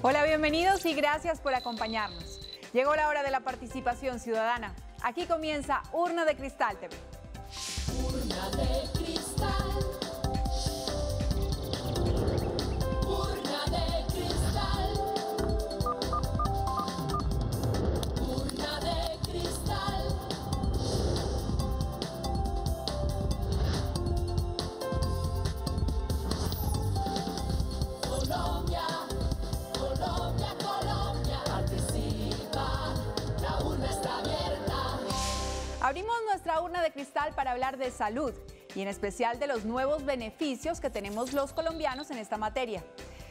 Hola, bienvenidos y gracias por acompañarnos. Llegó la hora de la participación ciudadana. Aquí comienza Urna de Cristal TV. Urna de cristal. Urna de cristal. Urna de cristal. Colombia, Colombia, Colombia, participa. La urna está abierta. Abrimos nuestra urna de cristal para hablar de salud y en especial de los nuevos beneficios que tenemos los colombianos en esta materia.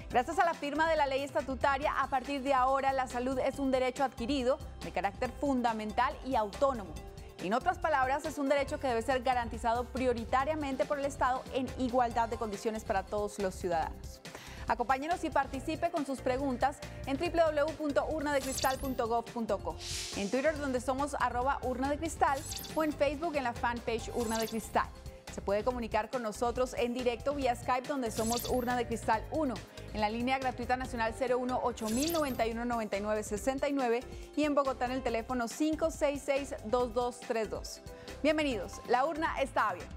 Gracias a la firma de la ley estatutaria, a partir de ahora la salud es un derecho adquirido de carácter fundamental y autónomo. En otras palabras, es un derecho que debe ser garantizado prioritariamente por el Estado en igualdad de condiciones para todos los ciudadanos. Acompáñenos y participe con sus preguntas en www.urnadecristal.gov.co, en Twitter donde somos @urnadecristal o en Facebook en la fanpage Urna de Cristal. Se puede comunicar con nosotros en directo vía Skype donde somos Urna de Cristal 1, en la línea gratuita nacional 01 8091 99 69 y en Bogotá en el teléfono 566-2232. Bienvenidos, la urna está abierta.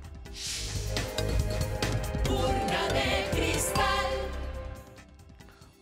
Urna de cristal.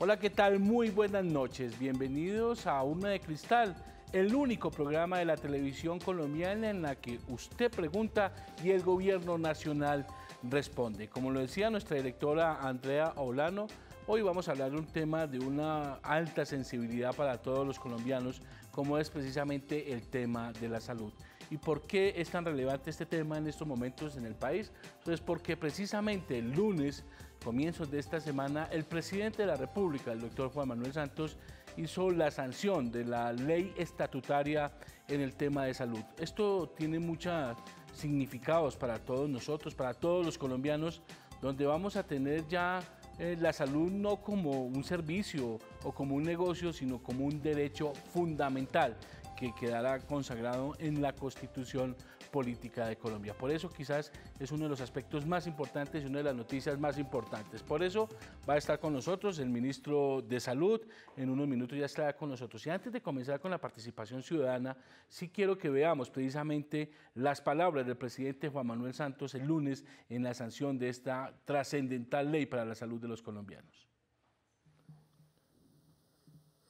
Hola, ¿qué tal? Muy buenas noches. Bienvenidos a Urna de Cristal, el único programa de la televisión colombiana en la que usted pregunta y el gobierno nacional responde. Como lo decía nuestra directora Andrea Olano, hoy vamos a hablar de un tema de una alta sensibilidad para todos los colombianos, como es precisamente el tema de la salud. ¿Y por qué es tan relevante este tema en estos momentos en el país? Pues porque precisamente el lunes, comienzos de esta semana, el presidente de la República, el doctor Juan Manuel Santos, hizo la sanción de la ley estatutaria en el tema de salud. Esto tiene muchos significados para todos nosotros, para todos los colombianos, donde vamos a tener ya la salud no como un servicio o como un negocio, sino como un derecho fundamental que quedará consagrado en la Constitución Política de Colombia. Por eso quizás es uno de los aspectos más importantes y una de las noticias más importantes. Por eso va a estar con nosotros el ministro de Salud, en unos minutos ya estará con nosotros. Y antes de comenzar con la participación ciudadana, sí quiero que veamos precisamente las palabras del presidente Juan Manuel Santos el lunes en la sanción de esta trascendental ley para la salud de los colombianos.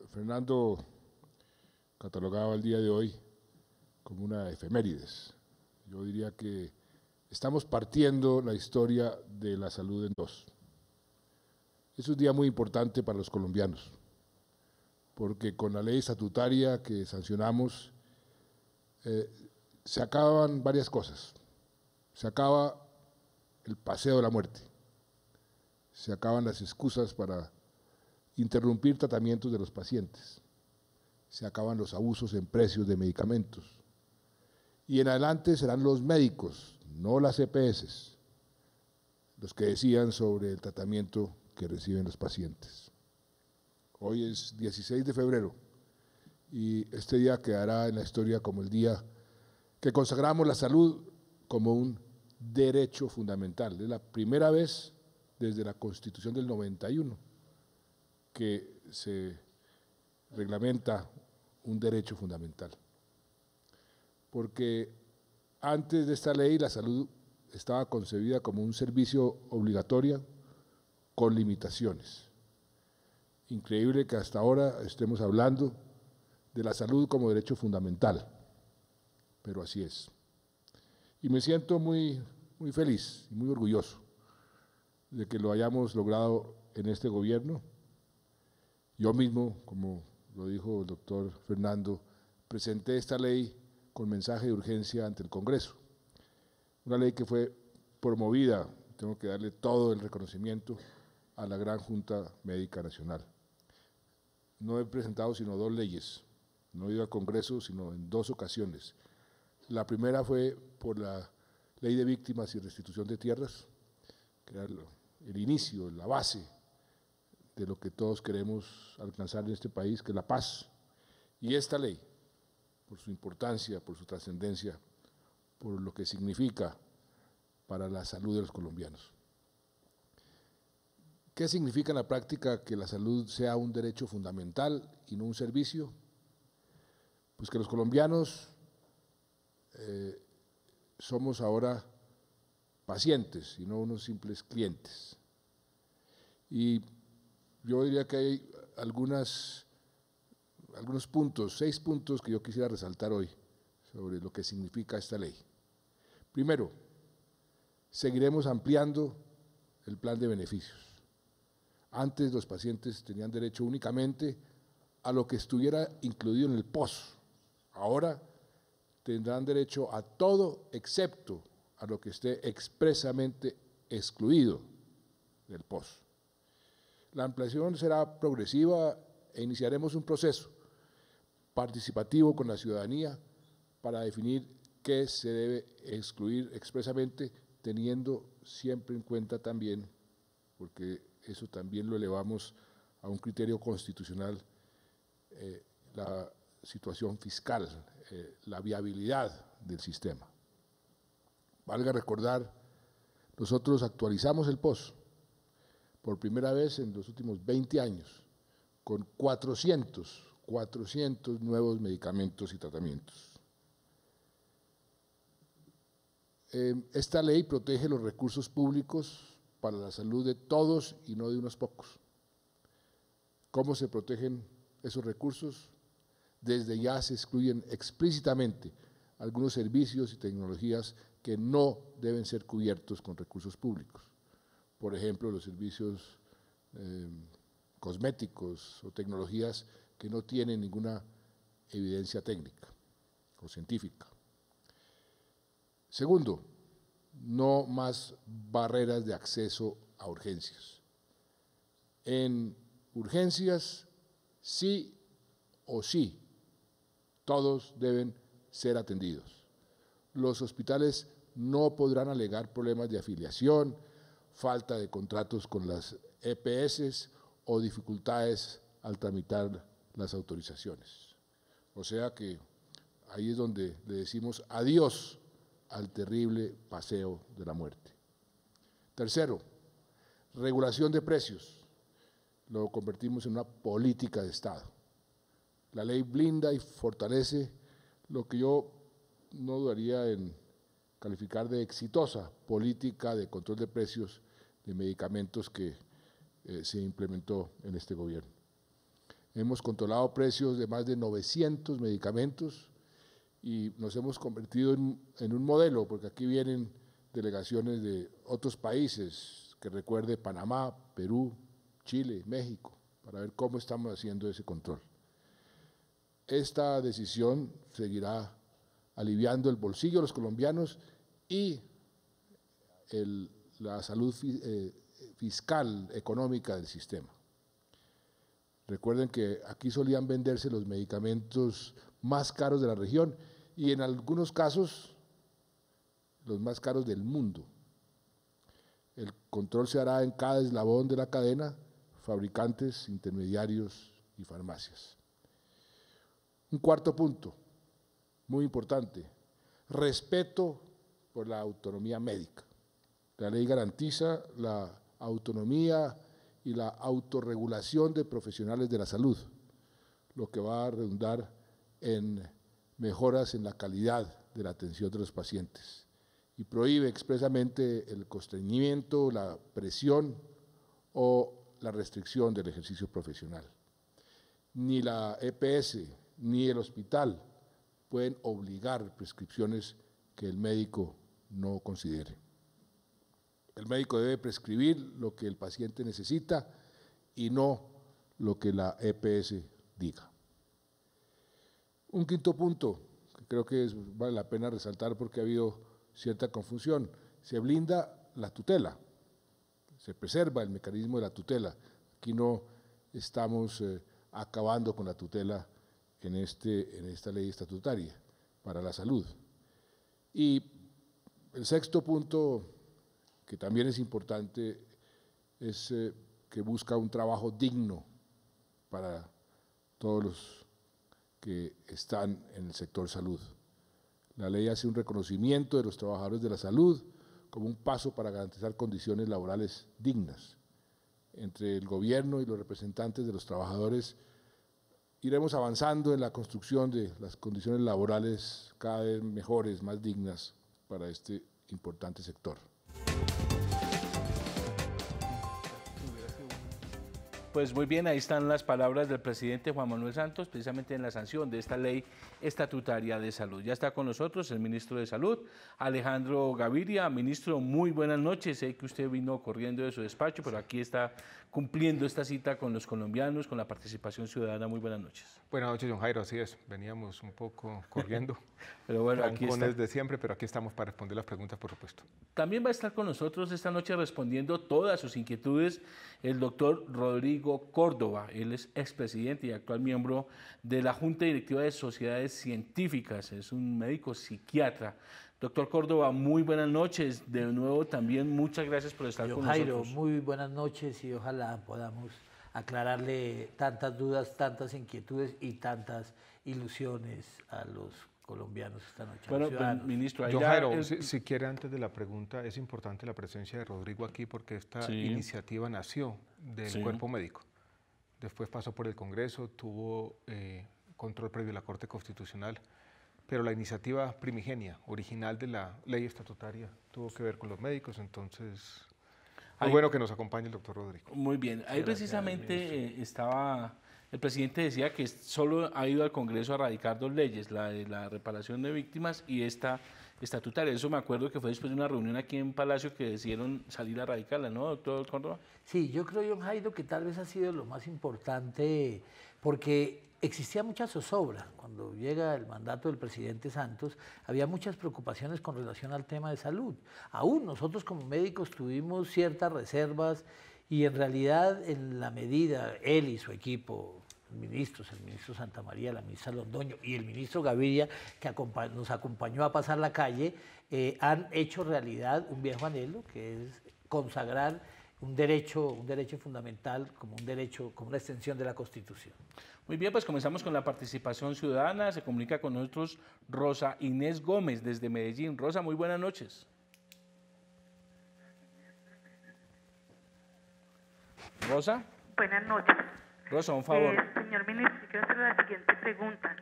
Fernando catalogaba el día de hoy como una efemérides. Yo diría que estamos partiendo la historia de la salud en dos. Es un día muy importante para los colombianos, porque con la ley estatutaria que sancionamos se acaban varias cosas. Se acaba el paseo de la muerte, se acaban las excusas para interrumpir tratamientos de los pacientes, se acaban los abusos en precios de medicamentos y en adelante serán los médicos, no las EPS, los que decidan sobre el tratamiento que reciben los pacientes. Hoy es 16 de febrero y este día quedará en la historia como el día que consagramos la salud como un derecho fundamental. Es la primera vez desde la Constitución del 91 que se reglamenta un derecho fundamental. Porque antes de esta ley la salud estaba concebida como un servicio obligatorio con limitaciones. Increíble que hasta ahora estemos hablando de la salud como derecho fundamental, pero así es. Y me siento muy feliz y muy orgulloso de que lo hayamos logrado en este gobierno. Yo mismo, como lo dijo el doctor Fernando, presenté esta ley con mensaje de urgencia ante el Congreso. Una ley que fue promovida, tengo que darle todo el reconocimiento a la Gran Junta Médica Nacional. No he presentado sino 2 leyes, no he ido al Congreso sino en 2 ocasiones. La primera fue por la Ley de Víctimas y Restitución de Tierras, que era el inicio, la base de lo que todos queremos alcanzar en este país, que es la paz. Y esta ley, por su importancia, por su trascendencia, por lo que significa para la salud de los colombianos. ¿Qué significa en la práctica que la salud sea un derecho fundamental y no un servicio? Pues que los colombianos somos ahora pacientes y no unos simples clientes. Y yo diría que hay algunos puntos, 6 puntos que yo quisiera resaltar hoy sobre lo que significa esta ley. Primero, seguiremos ampliando el plan de beneficios. Antes los pacientes tenían derecho únicamente a lo que estuviera incluido en el POS. Ahora tendrán derecho a todo excepto a lo que esté expresamente excluido del POS. La ampliación será progresiva e iniciaremos un proceso participativo con la ciudadanía para definir qué se debe excluir expresamente, teniendo siempre en cuenta también, porque eso también lo elevamos a un criterio constitucional, la situación fiscal, la viabilidad del sistema. Valga recordar, nosotros actualizamos el POS por primera vez en los últimos 20 años, con 400 nuevos medicamentos y tratamientos. Esta ley protege los recursos públicos para la salud de todos y no de unos pocos. ¿Cómo se protegen esos recursos? Desde ya se excluyen explícitamente algunos servicios y tecnologías que no deben ser cubiertos con recursos públicos. Por ejemplo, los servicios cosméticos o tecnologías que no tienen ninguna evidencia técnica o científica. Segundo, no más barreras de acceso a urgencias. En urgencias, sí o sí, todos deben ser atendidos. Los hospitales no podrán alegar problemas de afiliación, falta de contratos con las EPS o dificultades al tramitar las autorizaciones. O sea que ahí es donde le decimos adiós al terrible paseo de la muerte. Tercero, regulación de precios. Lo convertimos en una política de Estado. La ley blinda y fortalece lo que yo no dudaría en calificar de exitosa política de control de precios de medicamentos que se implementó en este gobierno. Hemos controlado precios de más de 900 medicamentos y nos hemos convertido en un modelo, porque aquí vienen delegaciones de otros países, que recuerde Panamá, Perú, Chile, México, para ver cómo estamos haciendo ese control. Esta decisión seguirá aliviando el bolsillo de los colombianos y la salud fiscal, económica del sistema. Recuerden que aquí solían venderse los medicamentos más caros de la región y en algunos casos los más caros del mundo. El control se hará en cada eslabón de la cadena, fabricantes, intermediarios y farmacias. Un cuarto punto, muy importante, respeto por la autonomía médica. La ley garantiza la autonomía y la autorregulación de profesionales de la salud, lo que va a redundar en mejoras en la calidad de la atención de los pacientes y prohíbe expresamente el constreñimiento, la presión o la restricción del ejercicio profesional. Ni la EPS ni el hospital pueden obligar prescripciones que el médico no considere. El médico debe prescribir lo que el paciente necesita y no lo que la EPS diga. Un quinto punto que creo que vale la pena resaltar porque ha habido cierta confusión. Se blinda la tutela, se preserva el mecanismo de la tutela. Aquí no estamos acabando con la tutela en esta ley estatutaria para la salud. Y el sexto punto, que también es importante, es que busca un trabajo digno para todos los que están en el sector salud. La ley hace un reconocimiento de los trabajadores de la salud como un paso para garantizar condiciones laborales dignas. entre el gobierno y los representantes de los trabajadores, iremos avanzando en la construcción de las condiciones laborales cada vez mejores, más dignas para este importante sector. Pues muy bien, ahí están las palabras del presidente Juan Manuel Santos, precisamente en la sanción de esta ley estatutaria de salud. Ya está con nosotros el ministro de Salud, Alejandro Gaviria. Ministro, muy buenas noches. Sé que usted vino corriendo de su despacho, pero aquí está cumpliendo esta cita con los colombianos, con la participación ciudadana. Muy buenas noches. Buenas noches, don Jairo, así es, veníamos un poco corriendo, pero bueno, aquí está. de siempre, pero aquí estamos para responder las preguntas, por supuesto. También va a estar con nosotros esta noche respondiendo todas sus inquietudes el doctor Rodrigo Córdoba. Él es expresidente y actual miembro de la Junta Directiva de Sociedades Científicas, es un médico psiquiatra. Doctor Córdoba, muy buenas noches. De nuevo también muchas gracias por estar con Jairo, nosotros. muy buenas noches y ojalá podamos aclararle tantas dudas, tantas inquietudes y tantas ilusiones a los colombianos esta noche. Bueno, pues, ministro, Don Jairo, si quiere, antes de la pregunta, es importante la presencia de Rodrigo aquí porque esta iniciativa nació del cuerpo médico. Después pasó por el Congreso, tuvo control previo a la Corte Constitucional, pero la iniciativa primigenia, original de la ley estatutaria, tuvo que ver con los médicos, entonces muy bueno que nos acompañe el doctor Rodrigo. Muy bien, ahí precisamente estaba, el presidente decía que solo ha ido al Congreso a radicar dos leyes, la de la reparación de víctimas y esta estatutaria. Eso me acuerdo que fue después de una reunión aquí en Palacio que decidieron salir a radicarla, ¿no, doctor Córdoba? Sí, yo creo, don Jairo, que tal vez ha sido lo más importante porque existía mucha zozobra. Cuando llega el mandato del presidente Santos, había muchas preocupaciones con relación al tema de salud. Aún nosotros como médicos tuvimos ciertas reservas y en realidad en la medida, él y su equipo, ministros, el ministro Santamaría, la ministra Londoño y el ministro Gaviria, que nos acompañó a pasar la calle, han hecho realidad un viejo anhelo, que es consagrar un derecho fundamental como un derecho, como una extensión de la Constitución. Muy bien, pues comenzamos con la participación ciudadana. Se comunica con nosotros Rosa Inés Gómez desde Medellín. Rosa, muy buenas noches. Rosa. Buenas noches. Rosa, un favor. Señor ministro, quiero hacer la siguiente pregunta.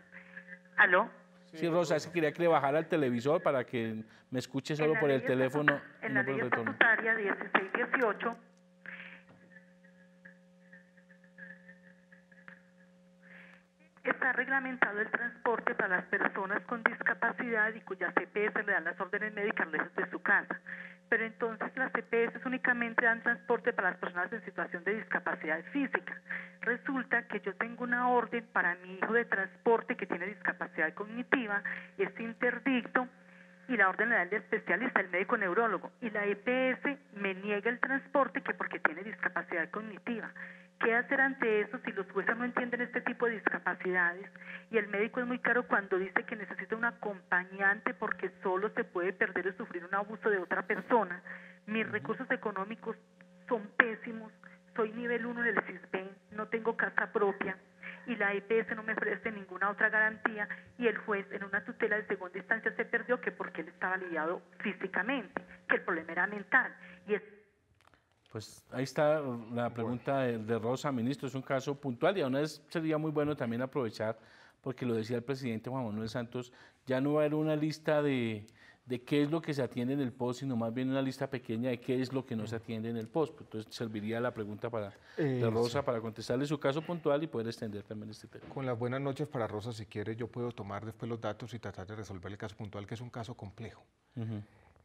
¿Aló? Sí, Rosa, es que quería que le bajara al televisor para que me escuche solo por el teléfono. En la ley estatutaria 1618, está reglamentado el transporte para las personas con discapacidad y cuyas EPS le dan las órdenes médicas lejos de su casa. Pero entonces las EPS únicamente dan transporte para las personas en situación de discapacidad física. Resulta que yo tengo una orden para mi hijo de transporte que tiene discapacidad cognitiva, es interdicto, y la orden le da el especialista, el médico neurólogo, y la EPS me niega el transporte que porque tiene discapacidad cognitiva. ¿Qué hacer ante eso si los jueces no entienden este tipo de discapacidades? Y el médico es muy caro cuando dice que necesita un acompañante porque solo se puede perder o sufrir un abuso de otra persona. Mis recursos económicos son pésimos, soy nivel 1 del CISBEN, no tengo casa propia y la EPS no me ofrece ninguna otra garantía y el juez en una tutela de segunda instancia se perdió que porque él estaba lidiado físicamente, que el problema era mental. Y es Pues ahí está la pregunta de Rosa, ministro, es un caso puntual y aún vez sería muy bueno también aprovechar, porque lo decía el presidente Juan Manuel Santos, ya no va a haber una lista de qué es lo que se atiende en el POS, sino más bien una lista pequeña de qué es lo que no se atiende en el POS. Entonces serviría la pregunta de Rosa para contestarle su caso puntual y poder extender también este tema. Con las buenas noches para Rosa, si quiere yo puedo tomar después los datos y tratar de resolver el caso puntual, que es un caso complejo.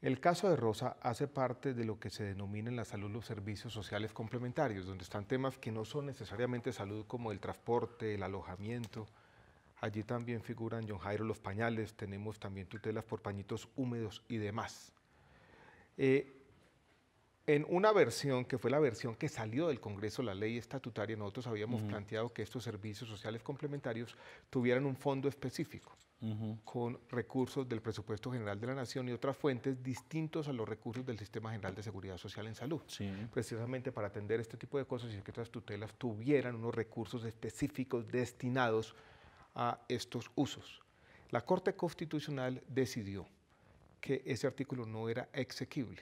El caso de Rosa hace parte de lo que se denomina en la salud los servicios sociales complementarios, donde están temas que no son necesariamente salud como el transporte, el alojamiento. Allí también figuran, John Jairo, los pañales, tenemos también tutelas por pañitos húmedos y demás. En una versión, que fue la versión que salió del Congreso, la ley estatutaria, nosotros habíamos planteado que estos servicios sociales complementarios tuvieran un fondo específico, con recursos del presupuesto general de la Nación y otras fuentes distintos a los recursos del Sistema General de Seguridad Social en Salud. Precisamente para atender este tipo de cosas y que otras tutelas tuvieran unos recursos específicos destinados a estos usos. La Corte Constitucional decidió que ese artículo no era exequible,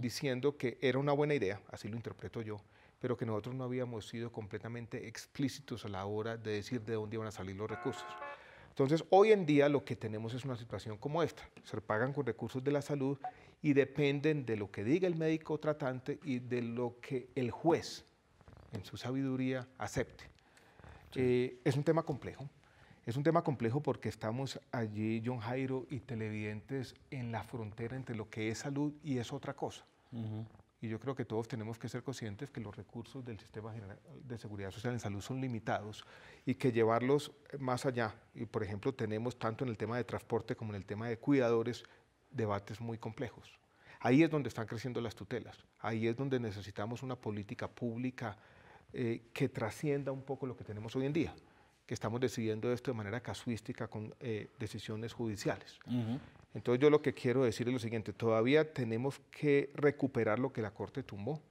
diciendo que era una buena idea, así lo interpreto yo, pero que nosotros no habíamos sido completamente explícitos a la hora de decir de dónde iban a salir los recursos. Entonces, hoy en día lo que tenemos es una situación como esta. Se pagan con recursos de la salud y dependen de lo que diga el médico tratante y de lo que el juez, en su sabiduría, acepte. Es un tema complejo. Es un tema complejo porque estamos allí, John Jairo y televidentes, en la frontera entre lo que es salud y es otra cosa. Y yo creo que todos tenemos que ser conscientes que los recursos del Sistema General de Seguridad Social en Salud son limitados y que llevarlos más allá, y por ejemplo tenemos tanto en el tema de transporte como en el tema de cuidadores, debates muy complejos. Ahí es donde están creciendo las tutelas, ahí es donde necesitamos una política pública que trascienda un poco lo que tenemos hoy en día, que estamos decidiendo esto de manera casuística con decisiones judiciales. Entonces yo lo que quiero decir es lo siguiente, todavía tenemos que recuperar lo que la Corte tumbó,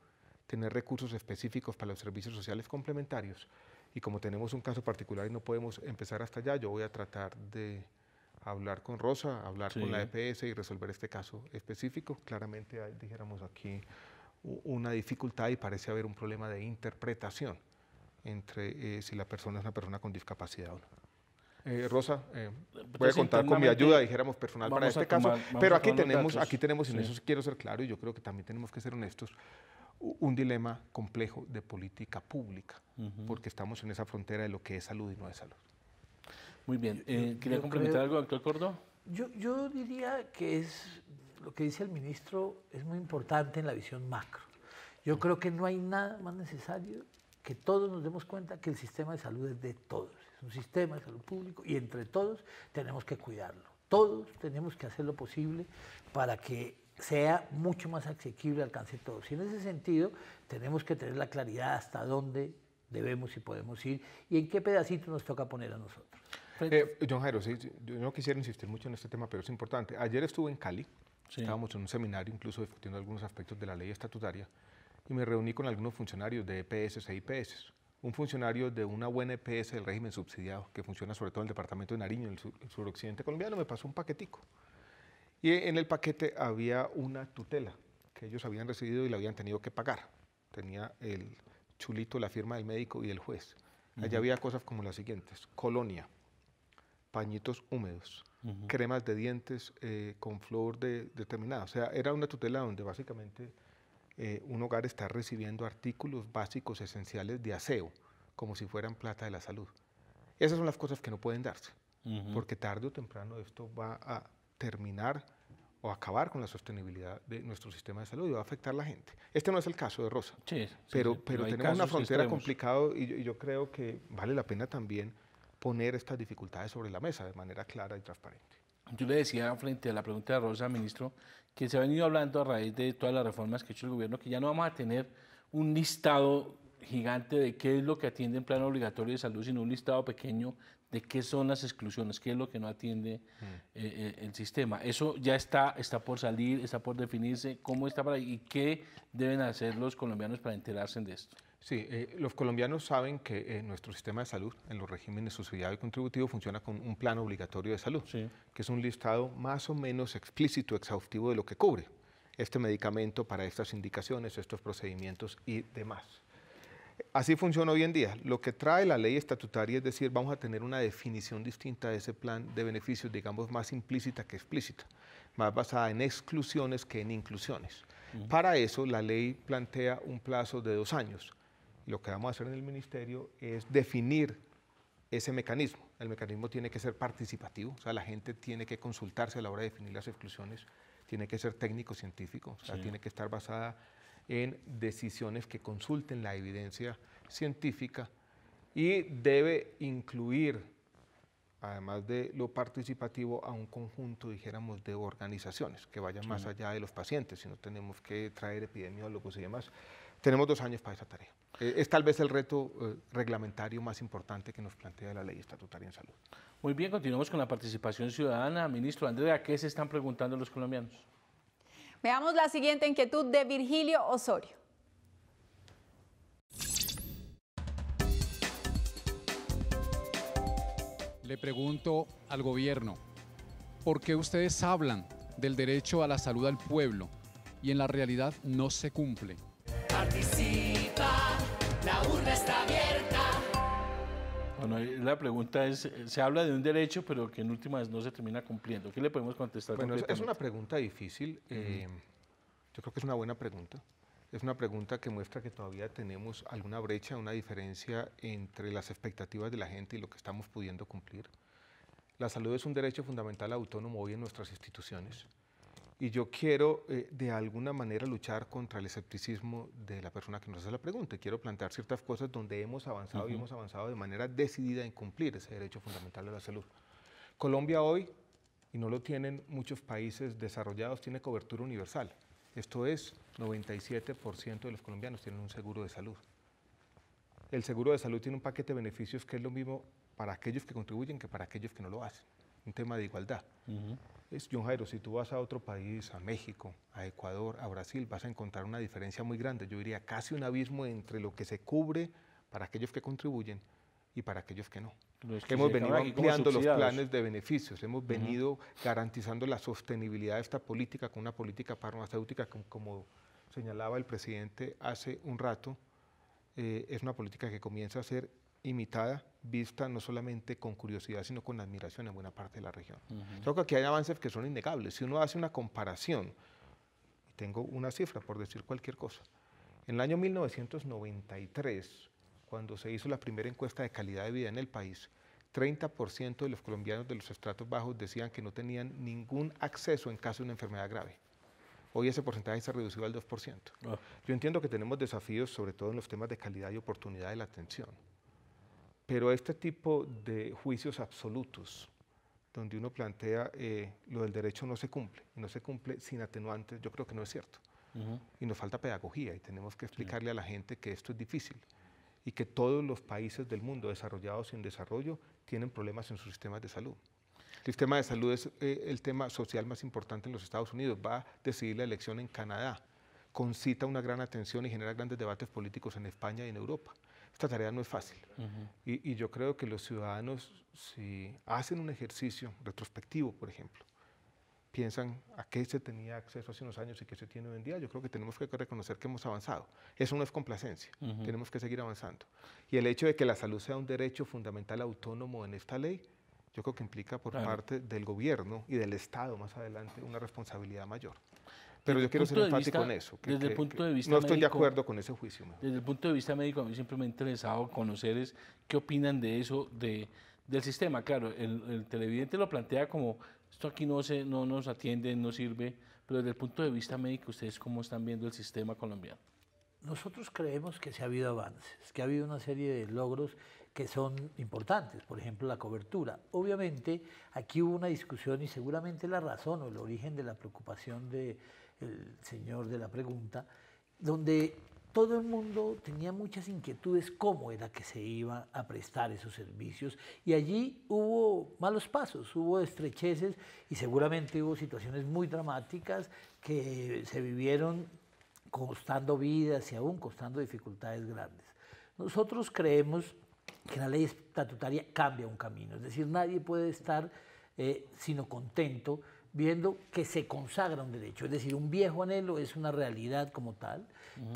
tener recursos específicos para los servicios sociales complementarios, y como tenemos un caso particular y no podemos empezar hasta allá, yo voy a tratar de hablar con Rosa, hablar con la EPS y resolver este caso específico. Claramente hay, dijéramos aquí, una dificultad y parece haber un problema de interpretación entre si la persona es una persona con discapacidad o no. Rosa, voy a contar con mi ayuda, dijéramos, personal para este caso, pero aquí tenemos, y en eso quiero ser claro, y yo creo que también tenemos que ser honestos, un dilema complejo de política pública, porque estamos en esa frontera de lo que es salud y no es salud. Muy bien. ¿Quería complementar algo, doctor Córdoba? Yo diría que es lo que dice el ministro es muy importante en la visión macro. Yo creo que no hay nada más necesario que todos nos demos cuenta que el sistema de salud es de todos. Es un sistema de salud público y entre todos tenemos que cuidarlo. Todos tenemos que hacer lo posible para que sea mucho más asequible, alcance todos. Y en ese sentido tenemos que tener la claridad hasta dónde debemos y podemos ir y en qué pedacito nos toca poner a nosotros. John Jairo, sí, yo no quisiera insistir mucho en este tema, pero es importante. Ayer estuve en Cali, estábamos en un seminario, incluso discutiendo algunos aspectos de la ley estatutaria, y me reuní con algunos funcionarios de EPS e IPS. Un funcionario de una buena EPS del régimen subsidiado, que funciona sobre todo en el departamento de Nariño, en el suroccidente colombiano, me pasó un paquetico. Y en el paquete había una tutela que ellos habían recibido y la habían tenido que pagar. Tenía el chulito, la firma del médico y el juez. Allá había cosas como las siguientes: colonia, pañitos húmedos, cremas de dientes con flúor determinada. O sea, era una tutela donde básicamente un hogar está recibiendo artículos básicos esenciales de aseo, como si fueran plata de la salud. Esas son las cosas que no pueden darse, porque tarde o temprano esto va a terminar o acabar con la sostenibilidad de nuestro sistema de salud y va a afectar a la gente. Este no es el caso de Rosa, pero tenemos una frontera complicada y yo creo que vale la pena también poner estas dificultades sobre la mesa de manera clara y transparente. Yo le decía frente a la pregunta de Rosa, ministro, que se ha venido hablando a raíz de todas las reformas que ha hecho el gobierno, que ya no vamos a tener un listado gigante de qué es lo que atiende en plan obligatorio de salud, sino un listado pequeño de qué son las exclusiones, qué es lo que no atiende el sistema. Eso ya está por salir, está por definirse, cómo está para ahí y qué deben hacer los colombianos para enterarse de esto. Sí, los colombianos saben que nuestro sistema de salud, en los regímenes subsidiado y contributivo, funciona con un plan obligatorio de salud, que es un listado más o menos explícito, exhaustivo de lo que cubre este medicamento para estas indicaciones, estos procedimientos y demás. Así funciona hoy en día. Lo que trae la ley estatutaria es decir, vamos a tener una definición distinta de ese plan de beneficios, digamos, más implícita que explícita, más basada en exclusiones que en inclusiones. Para eso, la ley plantea un plazo de 2 años. Lo que vamos a hacer en el ministerio es definir ese mecanismo. El mecanismo tiene que ser participativo, o sea, la gente tiene que consultarse a la hora de definir las exclusiones, tiene que ser técnico-científico, o sea, tiene que estar basada en decisiones que consulten la evidencia científica y debe incluir, además de lo participativo, a un conjunto, dijéramos, de organizaciones que vayan más allá de los pacientes, si no tenemos que traer epidemiólogos y demás. Tenemos 2 años para esa tarea. Es tal vez el reto reglamentario más importante que nos plantea la ley estatutaria en salud. Muy bien, continuamos con la participación ciudadana. Ministro Andrea, ¿qué se están preguntando los colombianos? Veamos la siguiente inquietud de Virgilio Osorio. Le pregunto al gobierno, ¿por qué ustedes hablan del derecho a la salud al pueblo y en la realidad no se cumple? Participa. está abierta. Bueno, la pregunta es, se habla de un derecho, pero que en últimas no se termina cumpliendo. ¿Qué le podemos contestar? Bueno, es concretamente? una pregunta difícil. Yo creo que es una buena pregunta. Es una pregunta que muestra que todavía tenemos alguna brecha, una diferencia entre las expectativas de la gente y lo que estamos pudiendo cumplir. La salud es un derecho fundamental autónomo hoy en nuestras instituciones. Y yo quiero, de alguna manera, luchar contra el escepticismo de la persona que nos hace la pregunta. Y quiero plantear ciertas cosas donde hemos avanzado y hemos avanzado de manera decidida en cumplir ese derecho fundamental de la salud. Colombia hoy, y no lo tienen muchos países desarrollados, tiene cobertura universal. Esto es, 97% de los colombianos tienen un seguro de salud. El seguro de salud tiene un paquete de beneficios que es lo mismo para aquellos que contribuyen que para aquellos que no lo hacen. Un tema de igualdad. John Jairo, si tú vas a otro país, a México, a Ecuador, a Brasil, vas a encontrar una diferencia muy grande. Yo diría casi un abismo entre lo que se cubre para aquellos que contribuyen y para aquellos que no. Hemos venido ampliando los planes de beneficios, hemos venido garantizando la sostenibilidad de esta política con una política farmacéutica como señalaba el presidente hace un rato, es una política que comienza a ser imitada, vista no solamente con curiosidad, sino con admiración en buena parte de la región. Creo que aquí hay avances que son innegables. Si uno hace una comparación, y tengo una cifra por decir cualquier cosa, en el año 1993, cuando se hizo la primera encuesta de calidad de vida en el país, 30% de los colombianos de los estratos bajos decían que no tenían ningún acceso en caso de una enfermedad grave. Hoy ese porcentaje se ha reducido al 2%. Yo entiendo que tenemos desafíos, sobre todo en los temas de calidad y oportunidad de la atención, pero este tipo de juicios absolutos, donde uno plantea lo del derecho no se cumple, y no se cumple sin atenuantes, yo creo que no es cierto. Y nos falta pedagogía, y tenemos que explicarle a la gente que esto es difícil, y que todos los países del mundo, desarrollados y en desarrollo, tienen problemas en sus sistemas de salud. El sistema de salud es el tema social más importante en los Estados Unidos. Va a decidir la elección en Canadá. Concita una gran atención y genera grandes debates políticos en España y en Europa. Esta tarea no es fácil. Y yo creo que los ciudadanos, si hacen un ejercicio retrospectivo, por ejemplo, piensan a qué se tenía acceso hace unos años y qué se tiene hoy en día, yo creo que tenemos que reconocer que hemos avanzado. Eso no es complacencia, tenemos que seguir avanzando. Y el hecho de que la salud sea un derecho fundamental autónomo en esta ley, yo creo que implica por parte del gobierno y del Estado más adelante una responsabilidad mayor. Pero yo quiero ser enfático en eso. Desde el punto de vista no estoy médico, de acuerdo con ese juicio. Desde el punto de vista médico, a mí siempre me ha interesado conocer qué opinan de eso, del sistema. Claro, el televidente lo plantea como, esto aquí no nos atiende, no sirve, pero desde el punto de vista médico, ¿ustedes cómo están viendo el sistema colombiano? Nosotros creemos que se ha habido avances, que ha habido una serie de logros que son importantes, por ejemplo la cobertura. Obviamente aquí hubo una discusión y seguramente la razón o el origen de la preocupación del señor de la pregunta, donde todo el mundo tenía muchas inquietudes cómo era que se iba a prestar esos servicios y allí hubo malos pasos, hubo estrecheces y seguramente hubo situaciones muy dramáticas que se vivieron costando vidas y aún costando dificultades grandes. Nosotros creemos que la ley estatutaria cambia un camino, es decir, nadie puede estar sino contento viendo que se consagra un derecho, es decir, un viejo anhelo es una realidad como tal,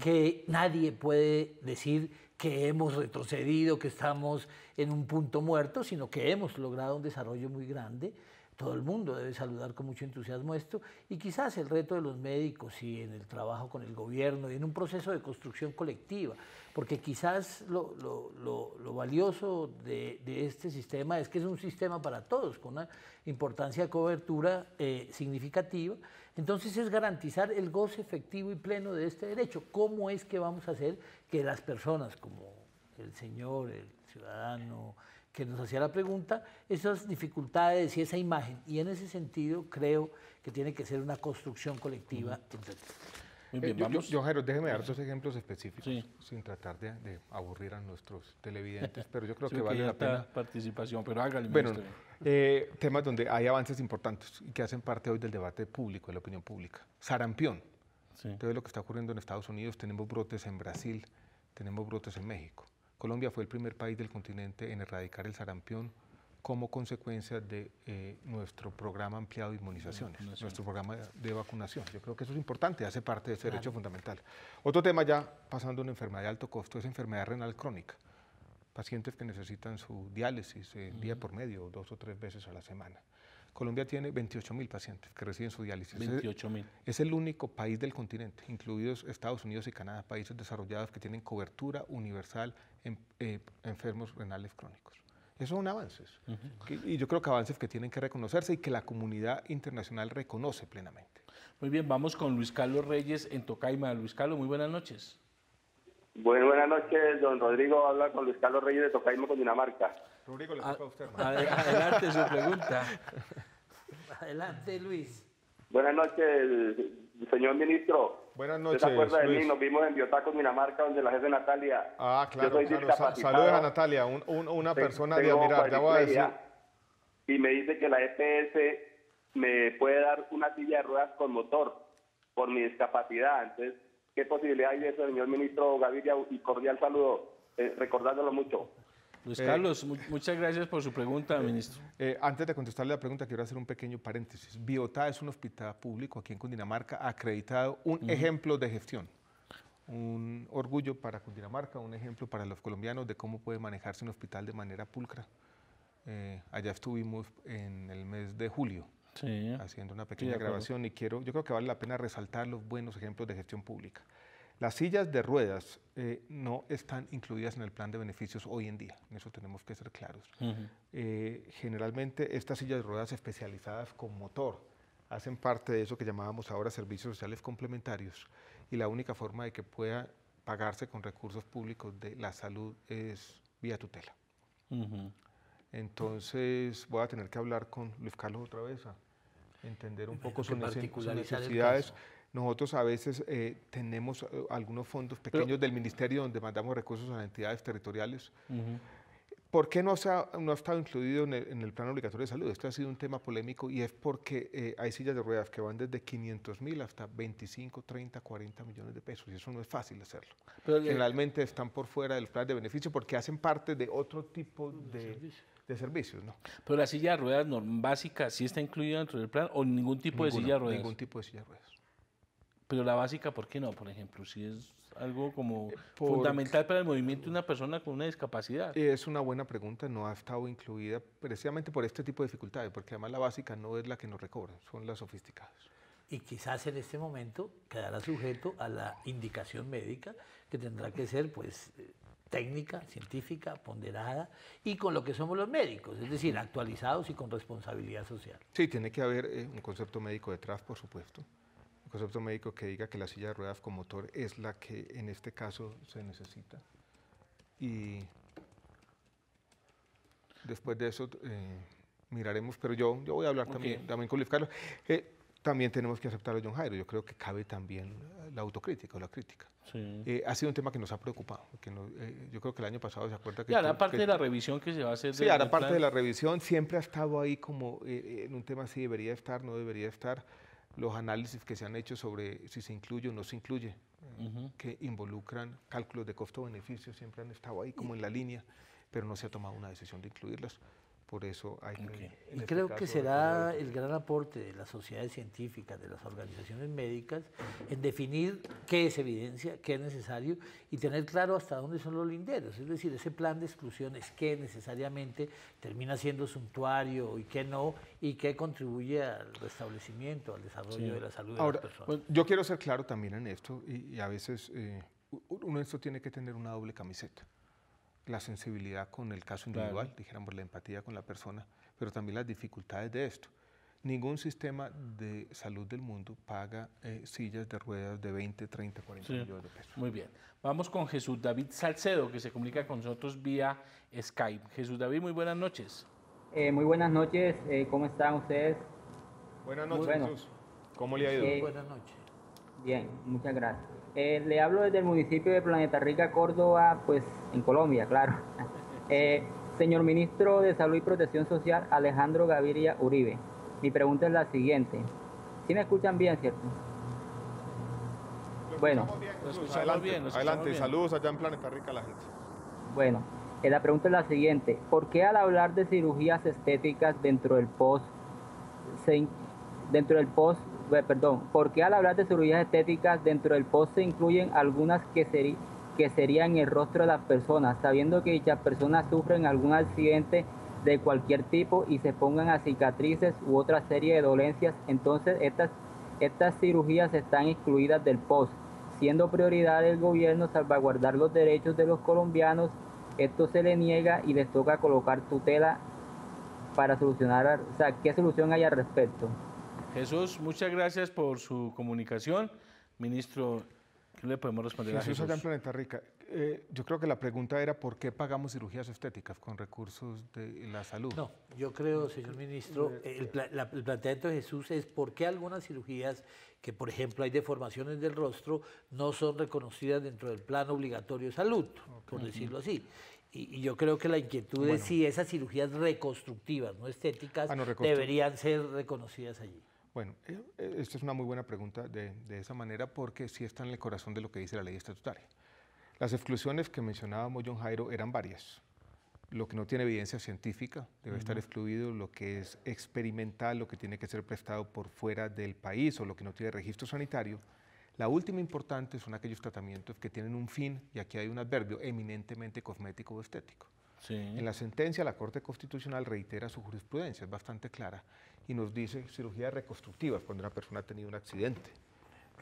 que nadie puede decir que hemos retrocedido, que estamos en un punto muerto, sino que hemos logrado un desarrollo muy grande. Todo el mundo debe saludar con mucho entusiasmo esto y quizás el reto de los médicos y en el trabajo con el gobierno y en un proceso de construcción colectiva, porque quizás lo valioso de este sistema es que es un sistema para todos, con una importancia de cobertura significativa, entonces es garantizar el goce efectivo y pleno de este derecho. ¿Cómo es que vamos a hacer que las personas como el señor, el ciudadano, que nos hacía la pregunta, esas dificultades y esa imagen? Y en ese sentido creo que tiene que ser una construcción colectiva entre todos. Muy bien, vamos. John Jairo, déjeme dar dos ejemplos específicos, sin tratar de aburrir a nuestros televidentes, pero yo creo que vale la pena. Participación, pero hágale. Bueno, temas donde hay avances importantes y que hacen parte hoy del debate público, de la opinión pública. Sarampión. Todo lo que está ocurriendo en Estados Unidos, tenemos brotes en Brasil, tenemos brotes en México. Colombia fue el primer país del continente en erradicar el sarampión como consecuencia de nuestro programa ampliado de inmunizaciones, nuestro programa de vacunación. Yo creo que eso es importante, hace parte de ese derecho fundamental. Otro tema ya pasando a una enfermedad de alto costo es enfermedad renal crónica. Pacientes que necesitan su diálisis día por medio, 2 o 3 veces a la semana. Colombia tiene 28.000 pacientes que reciben su diálisis. 28.000. Es el único país del continente, incluidos Estados Unidos y Canadá, países desarrollados que tienen cobertura universal en enfermos renales crónicos. Esos son avances. Y yo creo que avances que tienen que reconocerse y que la comunidad internacional reconoce plenamente. Muy bien, vamos con Luis Carlos Reyes en Tocaima. Luis Carlos, muy buenas noches. Buenas noches, don Rodrigo. Habla con Luis Carlos Reyes de Tocaima, Cundinamarca. Rodrigo, le toca a usted. Adelante su pregunta. Adelante, Luis. Buenas noches, señor ministro. Buenas noches, ¿Usted se acuerda de Luis? mí? Nos vimos en Biotá, Cundinamarca, donde la jefe Natalia. Ah, claro, Yo soy claro. discapacitado. Saludos a Natalia, una persona de Tengo admirar. Ya voy a decir. cuadriplegia, y me dice que la EPS me puede dar una silla de ruedas con motor por mi discapacidad. Entonces, ¿qué posibilidad hay de eso, señor ministro Gaviria? Y cordial saludo, recordándolo mucho. Luis Carlos, muchas gracias por su pregunta, ministro. Antes de contestarle la pregunta, quiero hacer un pequeño paréntesis. Biotá es un hospital público aquí en Cundinamarca, acreditado, un ejemplo de gestión. Un orgullo para Cundinamarca, un ejemplo para los colombianos de cómo puede manejarse un hospital de manera pulcra. Allá estuvimos en el mes de julio haciendo una pequeña grabación y yo creo que vale la pena resaltar los buenos ejemplos de gestión pública. Las sillas de ruedas no están incluidas en el plan de beneficios hoy en día, en eso tenemos que ser claros. Generalmente estas sillas de ruedas especializadas con motor hacen parte de eso que llamábamos ahora servicios sociales complementarios, y la única forma de que pueda pagarse con recursos públicos de la salud es vía tutela. Entonces voy a tener que hablar con Luis Carlos otra vez a entender un poco sus necesidades. Nosotros a veces tenemos algunos fondos pequeños del ministerio donde mandamos recursos a las entidades territoriales. ¿Por qué no ha estado incluido en el plan obligatorio de salud? Esto ha sido un tema polémico y es porque hay sillas de ruedas que van desde 500.000 hasta 25, 30, 40 millones de pesos, y eso no es fácil hacerlo. Pero generalmente están por fuera del plan de beneficio porque hacen parte de otro tipo de servicios, ¿no? Pero la silla de ruedas básica, ¿sí está incluida dentro del plan o ningún tipo de silla de ruedas? Ningún tipo de silla de ruedas. Pero la básica, ¿por qué no? Por ejemplo, si es algo como fundamental para el movimiento de una persona con una discapacidad. Es una buena pregunta, no ha estado incluida precisamente por este tipo de dificultades, porque además la básica no es la que nos recobra, son las sofisticadas. Y quizás en este momento quedará sujeto a la indicación médica, que tendrá que ser pues técnica, científica, ponderada, y con lo que somos los médicos, es decir, actualizados y con responsabilidad social. Sí, tiene que haber un concepto médico detrás, por supuesto. Un concepto médico que diga que la silla de ruedas con motor es la que en este caso se necesita. Y después de eso miraremos, pero yo voy a hablar también con Luis Carlos. También tenemos que aceptar a John Jairo. Yo creo que cabe también la autocrítica o la crítica. Ha sido un tema que nos ha preocupado. Yo creo que el año pasado se acuerda que... Y hará parte de la revisión que se va a hacer. Sí, hará parte de la revisión. Siempre ha estado ahí como en un tema si debería estar, no debería estar. Los análisis que se han hecho sobre si se incluye o no se incluye, que involucran cálculos de costo-beneficio, siempre han estado ahí como en la línea, pero no se ha tomado una decisión de incluirlas. Por eso hay que... Y creo que será el gran aporte de las sociedades científicas, de las organizaciones médicas, en definir qué es evidencia, qué es necesario y tener claro hasta dónde son los linderos. Es decir, ese plan de exclusiones, qué necesariamente termina siendo suntuario y qué no, y qué contribuye al restablecimiento, al desarrollo de la salud de las personas. Bueno, yo quiero ser claro también en esto, y a veces uno esto tiene que tener una doble camiseta. La sensibilidad con el caso individual, dijéramos la empatía con la persona, pero también las dificultades de esto. Ningún sistema de salud del mundo paga sillas de ruedas de 20, 30, 40 millones de pesos. Muy bien. Vamos con Jesús David Salcedo, que se comunica con nosotros vía Skype. Jesús David, muy buenas noches. Muy buenas noches, ¿cómo están ustedes? Buenas noches, Jesús. ¿Cómo le ha ido? Buenas noches. Bien, muchas gracias. Le hablo desde el municipio de Planeta Rica, Córdoba, pues en Colombia, claro. Señor Ministro de Salud y Protección Social, Alejandro Gaviria Uribe, mi pregunta es la siguiente. ¿Sí me escuchan bien, cierto? Lo escuchamos bien, adelante, saludos allá en Planeta Rica a la gente. Bueno, La pregunta es la siguiente: ¿por qué al hablar de cirugías estéticas ¿por qué al hablar de cirugías estéticas dentro del POS se incluyen algunas que serían el rostro de las personas, sabiendo que dichas personas sufren algún accidente de cualquier tipo y se pongan a cicatrices u otra serie de dolencias? Entonces estas cirugías están excluidas del POS, siendo prioridad del gobierno salvaguardar los derechos de los colombianos. Esto se le niega y les toca colocar tutela para solucionar, o sea, ¿qué solución hay al respecto? Jesús, muchas gracias por su comunicación. Ministro, ¿qué le podemos responder a Jesús? Jesús allá en Planeta Rica. Yo creo que la pregunta era ¿por qué pagamos cirugías estéticas con recursos de la salud? No, yo creo, señor ministro, el planteamiento de Jesús es por qué algunas cirugías que, por ejemplo, hay deformaciones del rostro, no son reconocidas dentro del plan obligatorio de salud, por decirlo así. Y yo creo que la inquietud es si esas cirugías reconstructivas, no estéticas, deberían ser reconocidas allí. Bueno, esta es una muy buena pregunta de esa manera, porque sí está en el corazón de lo que dice la ley estatutaria. Las exclusiones que mencionábamos, John Jairo, eran varias. Lo que no tiene evidencia científica debe estar excluido, lo que es experimental, lo que tiene que ser prestado por fuera del país o lo que no tiene registro sanitario. La última importante son aquellos tratamientos que tienen un fin, y aquí hay un adverbio, eminentemente cosmético o estético. Sí. En la sentencia, la Corte Constitucional reitera su jurisprudencia, es bastante clara, y nos dice cirugías reconstructivas cuando una persona ha tenido un accidente,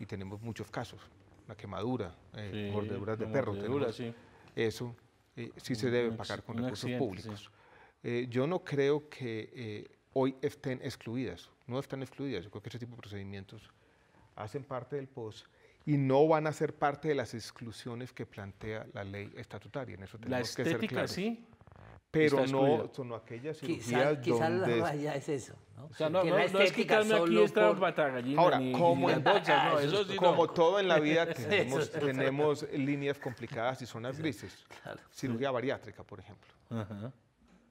y tenemos muchos casos, una quemadura, mordeduras de perro, eso sí se debe pagar con recursos públicos. Sí. Yo no creo que hoy estén excluidas, no están excluidas, yo creo que ese tipo de procedimientos hacen parte del POS y no van a ser parte de las exclusiones que plantea la ley estatutaria. En eso tenemos que ser claros. Sí, pero no son aquellas cirugías quizás la raya es eso, ¿no? O sea, no es quitarme aquí esta patagallina. Ahora, ni como todo en la vida tenemos líneas complicadas y zonas grises. Claro. Cirugía bariátrica, por ejemplo.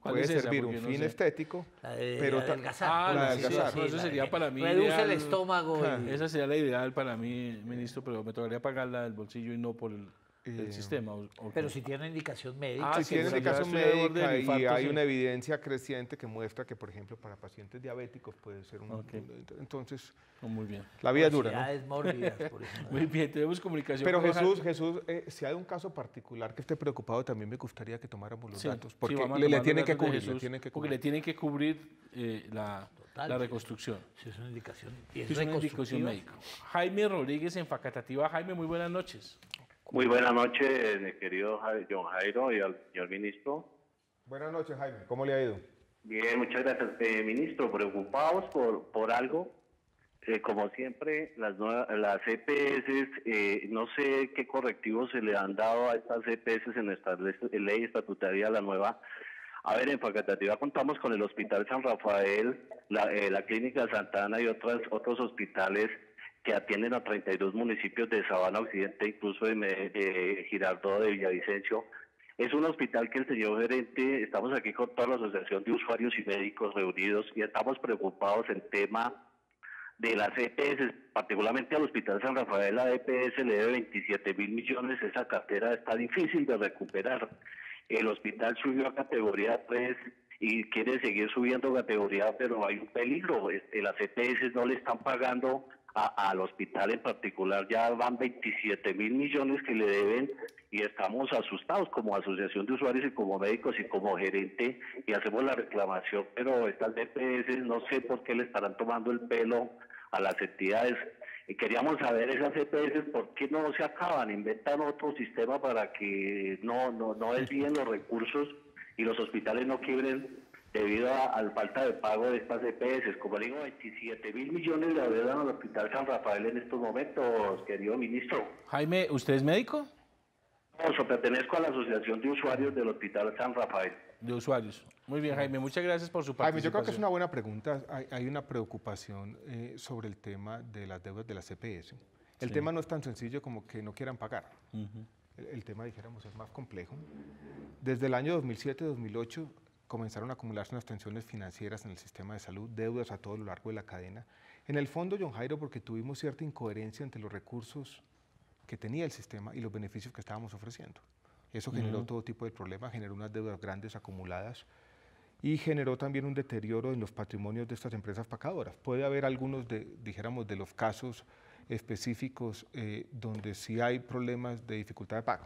Puede servir un fin estético, pero adelgazar. Eso sería para mí reduce el estómago. Esa sería la ideal para mí, ministro, pero me tocaría pagarla del bolsillo y no por el sistema. Pero si tiene indicación médica. Si tiene indicación médica y hay una evidencia creciente que muestra que, por ejemplo, para pacientes diabéticos puede ser entonces, muy bien. La vida es dura, ¿no? Mórbidas, por ejemplo. Muy bien, tenemos comunicación. Pero Jesús, si hay un caso particular que esté preocupado, también me gustaría que tomáramos los datos, porque le tienen que cubrir. Le tienen que cubrir la reconstrucción. Si es una indicación. Es una indicación médica. Jaime Rodríguez en Facatativá. Jaime, muy buenas noches. Muy buenas noches, mi querido John Jairo y al señor ministro. Buenas noches, Jaime. ¿Cómo le ha ido? Bien, muchas gracias. Ministro, preocupados por algo. Como siempre, las EPS, no sé qué correctivos se le han dado a estas EPS en nuestra ley estatutaria, la nueva. A ver, en Facatativá contamos con el Hospital San Rafael, la Clínica Santana y otros hospitales que atienden a 32 municipios de Sabana Occidente, incluso de Girardot, de Villavicencio. Es un hospital que el señor gerente, estamos aquí con toda la Asociación de Usuarios y Médicos reunidos y estamos preocupados en tema de las EPS, particularmente al Hospital San Rafael. La EPS le debe 27.000 millones, esa cartera está difícil de recuperar. El hospital subió a categoría 3 y quiere seguir subiendo categoría, pero hay un peligro, las EPS no le están pagando al hospital en particular, ya van 27.000 millones que le deben y estamos asustados como asociación de usuarios y como médicos y como gerente y hacemos la reclamación, pero estas EPS no sé por qué le estarán tomando el pelo a las entidades. Y queríamos saber esas EPS por qué no se acaban, inventan otro sistema para que no desvíen los recursos y los hospitales no quiebren debido a la falta de pago de estas EPS. Como digo, 27.000 millones le adeudan al Hospital San Rafael en estos momentos, querido ministro. Jaime, ¿usted es médico? No, yo pertenezco a la Asociación de Usuarios del Hospital San Rafael. De usuarios. Muy bien, Jaime, muchas gracias por su participación. Jaime, yo creo que es una buena pregunta. Hay una preocupación sobre el tema de las deudas de las EPS. El tema no es tan sencillo como que no quieran pagar. El tema, dijéramos, es más complejo. Desde el año 2007-2008 comenzaron a acumularse unas tensiones financieras en el sistema de salud, deudas a todo lo largo de la cadena. En el fondo, John Jairo, porque tuvimos cierta incoherencia entre los recursos que tenía el sistema y los beneficios que estábamos ofreciendo. Eso generó todo tipo de problemas, generó unas deudas grandes acumuladas y generó también un deterioro en los patrimonios de estas empresas pagadoras. Puede haber algunos, dijéramos, de los casos específicos donde sí hay problemas de dificultad de pago.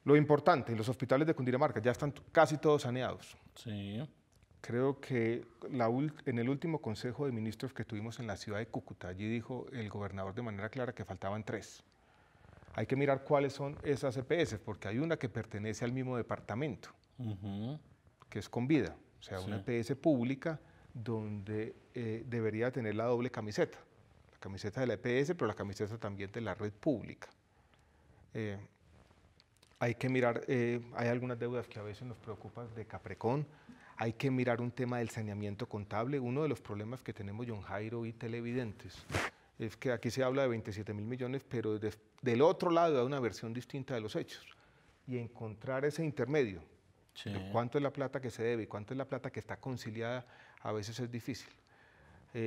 Lo importante, los hospitales de Cundinamarca ya están casi todos saneados. Sí. Creo que en el último Consejo de Ministros que tuvimos en la ciudad de Cúcuta, allí dijo el gobernador de manera clara que faltaban 3. Hay que mirar cuáles son esas EPS, porque hay una que pertenece al mismo departamento, que es Convida, o sea, una EPS pública donde debería tener la doble camiseta, la camiseta de la EPS, pero la camiseta también de la red pública. Hay que mirar, hay algunas deudas que a veces nos preocupan de Caprecon, hay que mirar un tema del saneamiento contable. Uno de los problemas que tenemos, John Jairo y televidentes, es que aquí se habla de 27.000 millones, pero del otro lado hay una versión distinta de los hechos. Y encontrar ese intermedio, de cuánto es la plata que se debe y cuánto es la plata que está conciliada, a veces es difícil.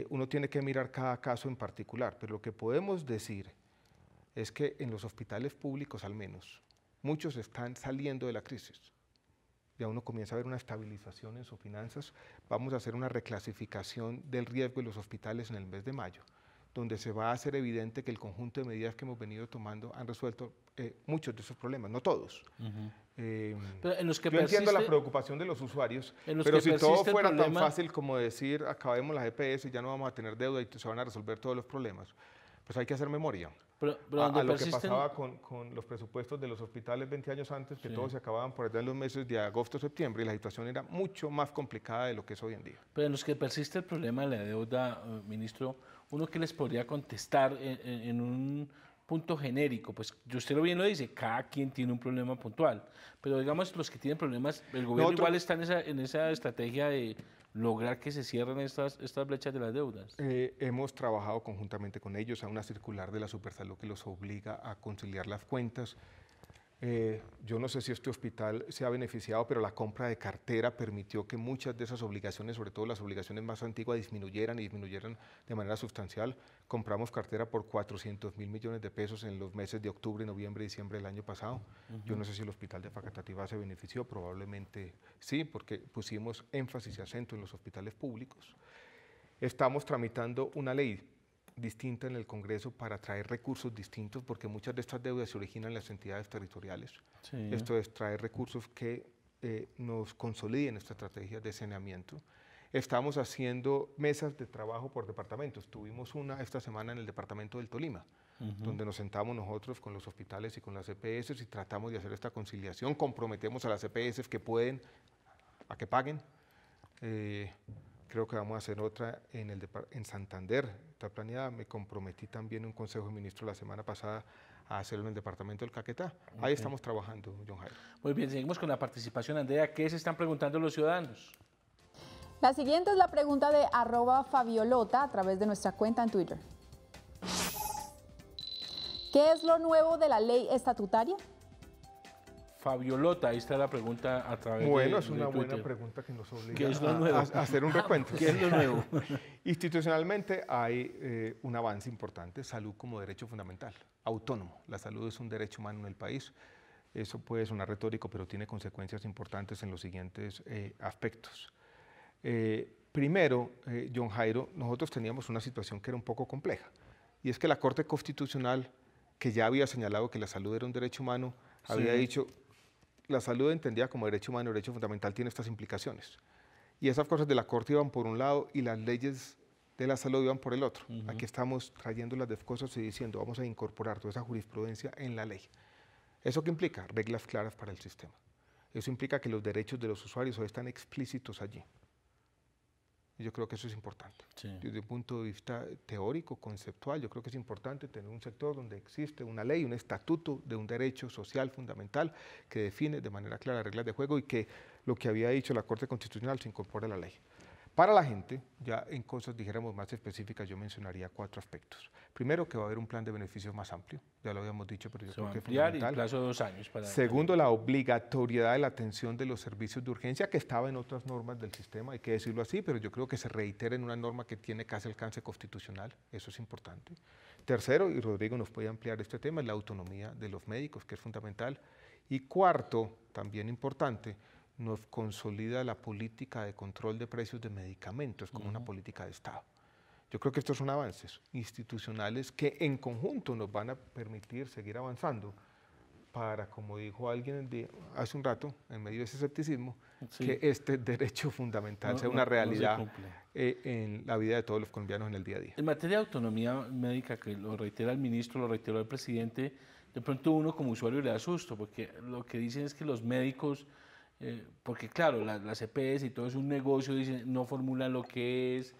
Uno tiene que mirar cada caso en particular, pero lo que podemos decir es que en los hospitales públicos al menos, muchos están saliendo de la crisis. Ya uno comienza a ver una estabilización en sus finanzas. Vamos a hacer una reclasificación del riesgo de los hospitales en el mes de mayo, donde se va a hacer evidente que el conjunto de medidas que hemos venido tomando han resuelto muchos de esos problemas, no todos. Pero en los que yo entiendo la preocupación de los usuarios, pero si todo fuera tan fácil como decir acabemos las EPS y ya no vamos a tener deuda y se van a resolver todos los problemas, pues hay que hacer memoria. Pero a lo que pasaba con los presupuestos de los hospitales 20 años antes, que todos se acababan por allá en los meses de agosto, septiembre, y la situación era mucho más complicada de lo que es hoy en día. Pero en los que persiste el problema de la deuda, ministro, ¿uno qué les podría contestar en un punto genérico? Pues usted bien lo dice, cada quien tiene un problema puntual, pero digamos los que tienen problemas, el gobierno igual está en esa estrategia de lograr que se cierren estas brechas de las deudas. Hemos trabajado conjuntamente con ellos a una circular de la Supersalud que los obliga a conciliar las cuentas. Yo no sé si este hospital se ha beneficiado, pero la compra de cartera permitió que muchas de esas obligaciones, sobre todo las obligaciones más antiguas, disminuyeran de manera sustancial. Compramos cartera por 400.000 millones de pesos en los meses de octubre, noviembre y diciembre del año pasado. Yo no sé si el hospital de Facatativá se benefició, probablemente sí, porque pusimos énfasis y acento en los hospitales públicos. Estamos tramitando una ley distinta en el Congreso para traer recursos distintos, porque muchas de estas deudas se originan en las entidades territoriales. Esto es traer recursos que nos consoliden esta estrategia de saneamiento. Estamos haciendo mesas de trabajo por departamentos. Tuvimos una esta semana en el departamento del Tolima, donde nos sentamos nosotros con los hospitales y con las EPS y tratamos de hacer esta conciliación. Comprometemos a las EPS que pueden a que paguen. Creo que vamos a hacer otra en Santander, está planeada. Me comprometí también en un Consejo de Ministros la semana pasada a hacerlo en el departamento del Caquetá. Ahí estamos trabajando, John Jairo. Muy bien, seguimos con la participación. Andrea, ¿qué se están preguntando los ciudadanos? La siguiente es la pregunta de @Fabiolota a través de nuestra cuenta en Twitter. ¿Qué es lo nuevo de la ley estatutaria? Fabiolota, ahí está la pregunta a través Bueno, de es una Twitter. buena pregunta que nos obliga ¿Qué es lo nuevo? a hacer un recuento. ¿Qué es lo nuevo? Institucionalmente hay un avance importante, salud como derecho fundamental, autónomo. La salud es un derecho humano en el país. Eso puede sonar retórico, pero tiene consecuencias importantes en los siguientes aspectos. Primero, John Jairo, nosotros teníamos una situación que era un poco compleja, y es que la Corte Constitucional, que ya había señalado que la salud era un derecho humano, había dicho la salud entendida como derecho humano, derecho fundamental, tiene estas implicaciones. Y esas cosas de la Corte iban por un lado y las leyes de la salud iban por el otro. Aquí estamos trayendo las cosas y diciendo, vamos a incorporar toda esa jurisprudencia en la ley. ¿Eso qué implica? Reglas claras para el sistema. Eso implica que los derechos de los usuarios hoy están explícitos allí. Y yo creo que eso es importante. Desde un punto de vista teórico, conceptual, yo creo que es importante tener un sector donde existe una ley, un estatuto de un derecho social fundamental que define de manera clara reglas de juego y que lo que había dicho la Corte Constitucional se incorpora a la ley. Para la gente, ya en cosas, dijéramos, más específicas, yo mencionaría 4 aspectos. Primero, que va a haber un plan de beneficios más amplio, ya lo habíamos dicho, pero yo creo que es fundamental. Y plazo de 2 años. Segundo, la obligatoriedad de la atención de los servicios de urgencia, que estaba en otras normas del sistema, hay que decirlo así, pero yo creo que se reitera en una norma que tiene casi alcance constitucional, eso es importante. Tercero, y Rodrigo nos puede ampliar este tema, es la autonomía de los médicos, que es fundamental. Y cuarto, también importante, nos consolida la política de control de precios de medicamentos como una política de Estado. Yo creo que estos son avances institucionales que en conjunto nos van a permitir seguir avanzando para, como dijo alguien hace un rato, en medio de ese escepticismo, que este derecho fundamental sea una realidad en la vida de todos los colombianos en el día a día. En materia de autonomía médica, que lo reitera el ministro, lo reiteró el presidente, de pronto uno como usuario le da susto, porque lo que dicen es que los médicos, porque claro, las EPS y todo es un negocio, dicen, no formulan lo que es,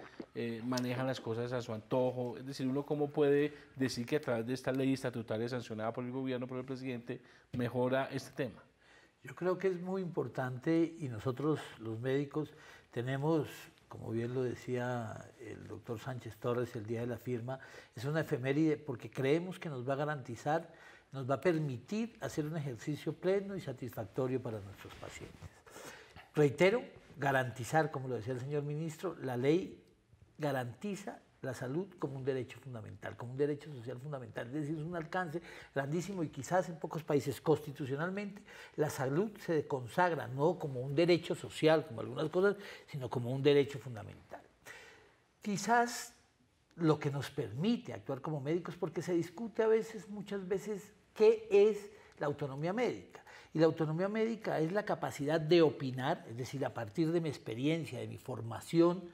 manejan las cosas a su antojo. Es decir, uno cómo puede decir que a través de esta ley estatutaria sancionada por el gobierno, por el presidente, mejora este tema. Yo creo que es muy importante y nosotros los médicos tenemos, como bien lo decía el doctor Sánchez Torres el día de la firma, es una efeméride porque creemos que nos va a garantizar, nos va a permitir hacer un ejercicio pleno y satisfactorio para nuestros pacientes. Reitero, garantizar, como lo decía el señor ministro, la ley garantiza la salud como un derecho fundamental, como un derecho social fundamental, es decir, es un alcance grandísimo y quizás en pocos países constitucionalmente la salud se consagra no como un derecho social, como algunas cosas, sino como un derecho fundamental. Quizás lo que nos permite actuar como médicos, porque se discute a veces, muchas veces, qué es la autonomía médica. Y la autonomía médica es la capacidad de opinar, es decir, a partir de mi experiencia, de mi formación,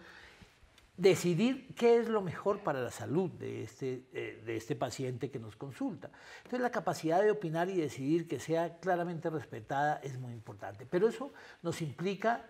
decidir qué es lo mejor para la salud de este paciente que nos consulta. Entonces la capacidad de opinar y decidir que sea claramente respetada es muy importante, pero eso nos implica,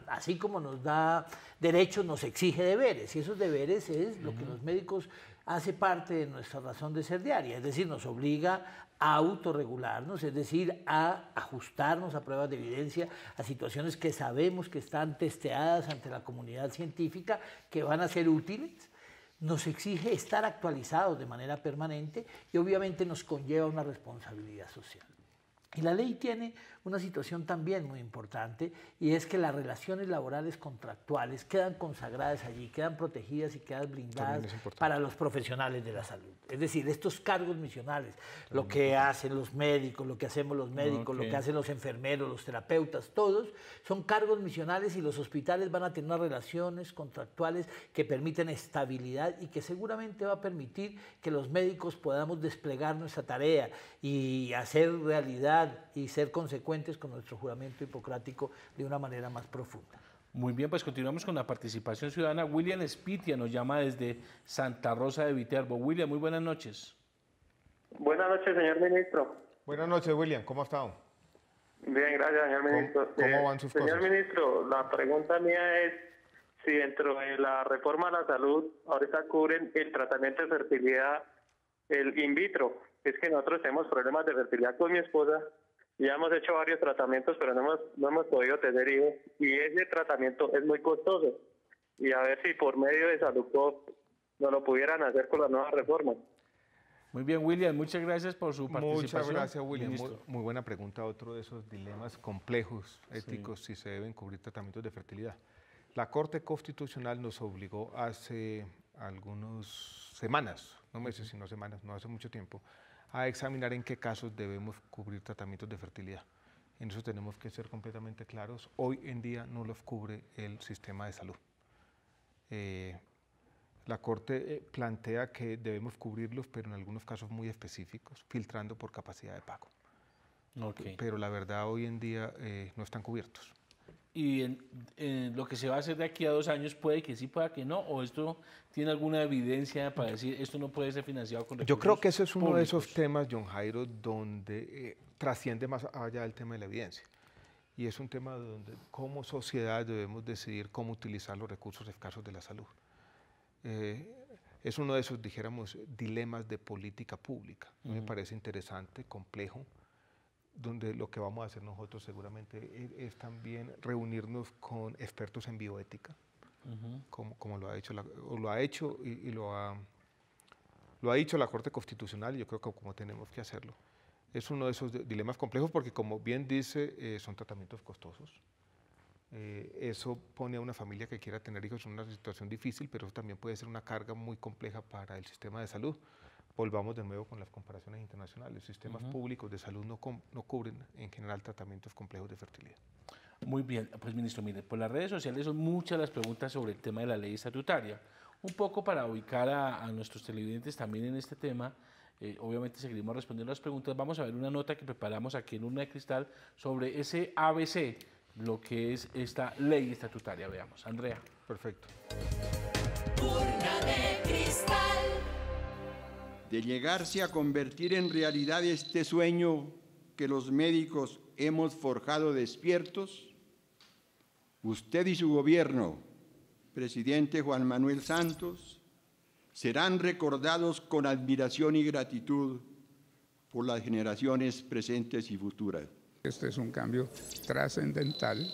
así como nos da derechos, nos exige deberes, y esos deberes es lo que los médicos hace parte de nuestra razón de ser diaria, es decir, nos obliga a autorregularnos, es decir, a ajustarnos a pruebas de evidencia, a situaciones que sabemos que están testeadas ante la comunidad científica, que van a ser útiles, nos exige estar actualizados de manera permanente y obviamente nos conlleva una responsabilidad social. Y la ley tiene una situación también muy importante y es que las relaciones laborales contractuales quedan consagradas allí, quedan protegidas y quedan blindadas para los profesionales de la salud. Es decir, estos cargos misionales, lo que hacen los médicos, lo que hacemos los médicos, lo que hacen los enfermeros, los terapeutas, todos son cargos misionales y los hospitales van a tener unas relaciones contractuales que permiten estabilidad y que seguramente va a permitir que los médicos podamos desplegar nuestra tarea y hacer realidad y ser consecuentes con nuestro juramento hipocrático de una manera más profunda. Muy bien, pues continuamos con la participación ciudadana. William Espitia nos llama desde Santa Rosa de Viterbo. William, muy buenas noches. Buenas noches, señor ministro. Buenas noches, William. ¿Cómo ha estado? Bien, gracias, señor ministro. ¿Cómo van sus cosas? Señor ministro, la pregunta mía es si dentro de la reforma a la salud ahorita cubren el tratamiento de fertilidad, el in vitro. Es que nosotros tenemos problemas de fertilidad con mi esposa. Ya hemos hecho varios tratamientos, pero no hemos podido tener hijos. Y ese tratamiento es muy costoso. Y a ver si por medio de Salud nos lo pudieran hacer con las nuevas reformas. Muy bien, William. Muchas gracias por su participación. Muchas gracias, William. Muy buena pregunta. Otro de esos dilemas complejos, éticos, si se deben cubrir tratamientos de fertilidad. La Corte Constitucional nos obligó hace algunas semanas, no meses, sino semanas, no hace mucho tiempo, a examinar en qué casos debemos cubrir tratamientos de fertilidad. En eso tenemos que ser completamente claros. Hoy en día no los cubre el sistema de salud. La Corte plantea que debemos cubrirlos, pero en algunos casos muy específicos, filtrando por capacidad de pago. Pero la verdad hoy en día no están cubiertos. ¿Y en lo que se va a hacer de aquí a 2 años puede que sí, pueda que no? ¿O esto tiene alguna evidencia para decir esto no puede ser financiado con recursos Yo creo que eso es uno públicos? de esos temas, John Jairo, donde trasciende más allá del tema de la evidencia. Y es un tema donde como sociedad debemos decidir cómo utilizar los recursos escasos de la salud. Es uno de esos, dijéramos, dilemas de política pública. Me parece interesante, complejo, donde lo que vamos a hacer nosotros seguramente es también reunirnos con expertos en bioética, como lo ha hecho y lo ha dicho la Corte Constitucional, y yo creo que como tenemos que hacerlo. Es uno de esos dilemas complejos porque, como bien dice, son tratamientos costosos. Eso pone a una familia que quiera tener hijos en una situación difícil, pero también puede ser una carga muy compleja para el sistema de salud, volvamos de nuevo con las comparaciones internacionales. Los sistemas públicos de salud no cubren en general tratamientos complejos de fertilidad. Muy bien, pues ministro, mire, por las redes sociales son muchas las preguntas sobre el tema de la ley estatutaria. Un poco para ubicar a nuestros televidentes también en este tema, obviamente seguiremos respondiendo las preguntas. Vamos a ver una nota que preparamos aquí en Urna de Cristal sobre ese ABC, lo que es esta ley estatutaria. Veamos, Andrea. Perfecto. Urna de Cristal. De llegarse a convertir en realidad este sueño que los médicos hemos forjado despiertos, usted y su gobierno, presidente Juan Manuel Santos, serán recordados con admiración y gratitud por las generaciones presentes y futuras. Este es un cambio trascendental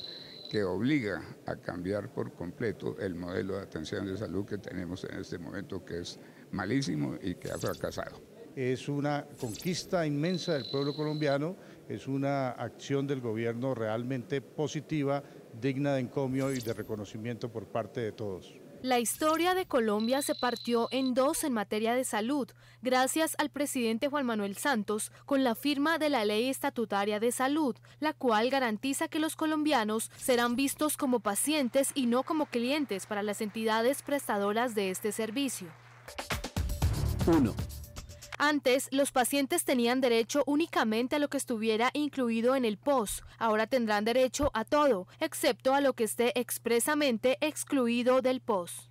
que obliga a cambiar por completo el modelo de atención de salud que tenemos en este momento, que es malísimo y que ha fracasado. Es una conquista inmensa del pueblo colombiano, es una acción del gobierno realmente positiva, digna de encomio y de reconocimiento por parte de todos. La historia de Colombia se partió en dos en materia de salud, gracias al presidente Juan Manuel Santos, con la firma de la Ley Estatutaria de Salud, la cual garantiza que los colombianos serán vistos como pacientes y no como clientes para las entidades prestadoras de este servicio. 1. Antes, los pacientes tenían derecho únicamente a lo que estuviera incluido en el POS. Ahora tendrán derecho a todo, excepto a lo que esté expresamente excluido del POS.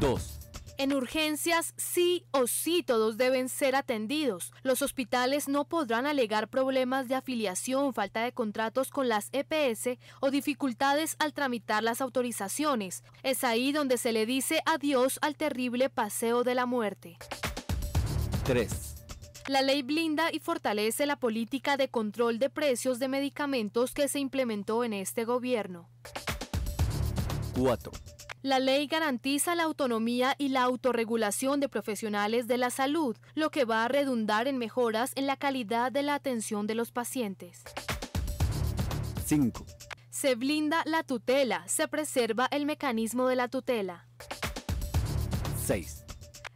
2. En urgencias, sí o sí todos deben ser atendidos. Los hospitales no podrán alegar problemas de afiliación, falta de contratos con las EPS o dificultades al tramitar las autorizaciones. Es ahí donde se le dice adiós al terrible paseo de la muerte. 3. La ley blinda y fortalece la política de control de precios de medicamentos que se implementó en este gobierno. 4. La ley garantiza la autonomía y la autorregulación de profesionales de la salud, lo que va a redundar en mejoras en la calidad de la atención de los pacientes. 5. Se blinda la tutela, se preserva el mecanismo de la tutela. 6.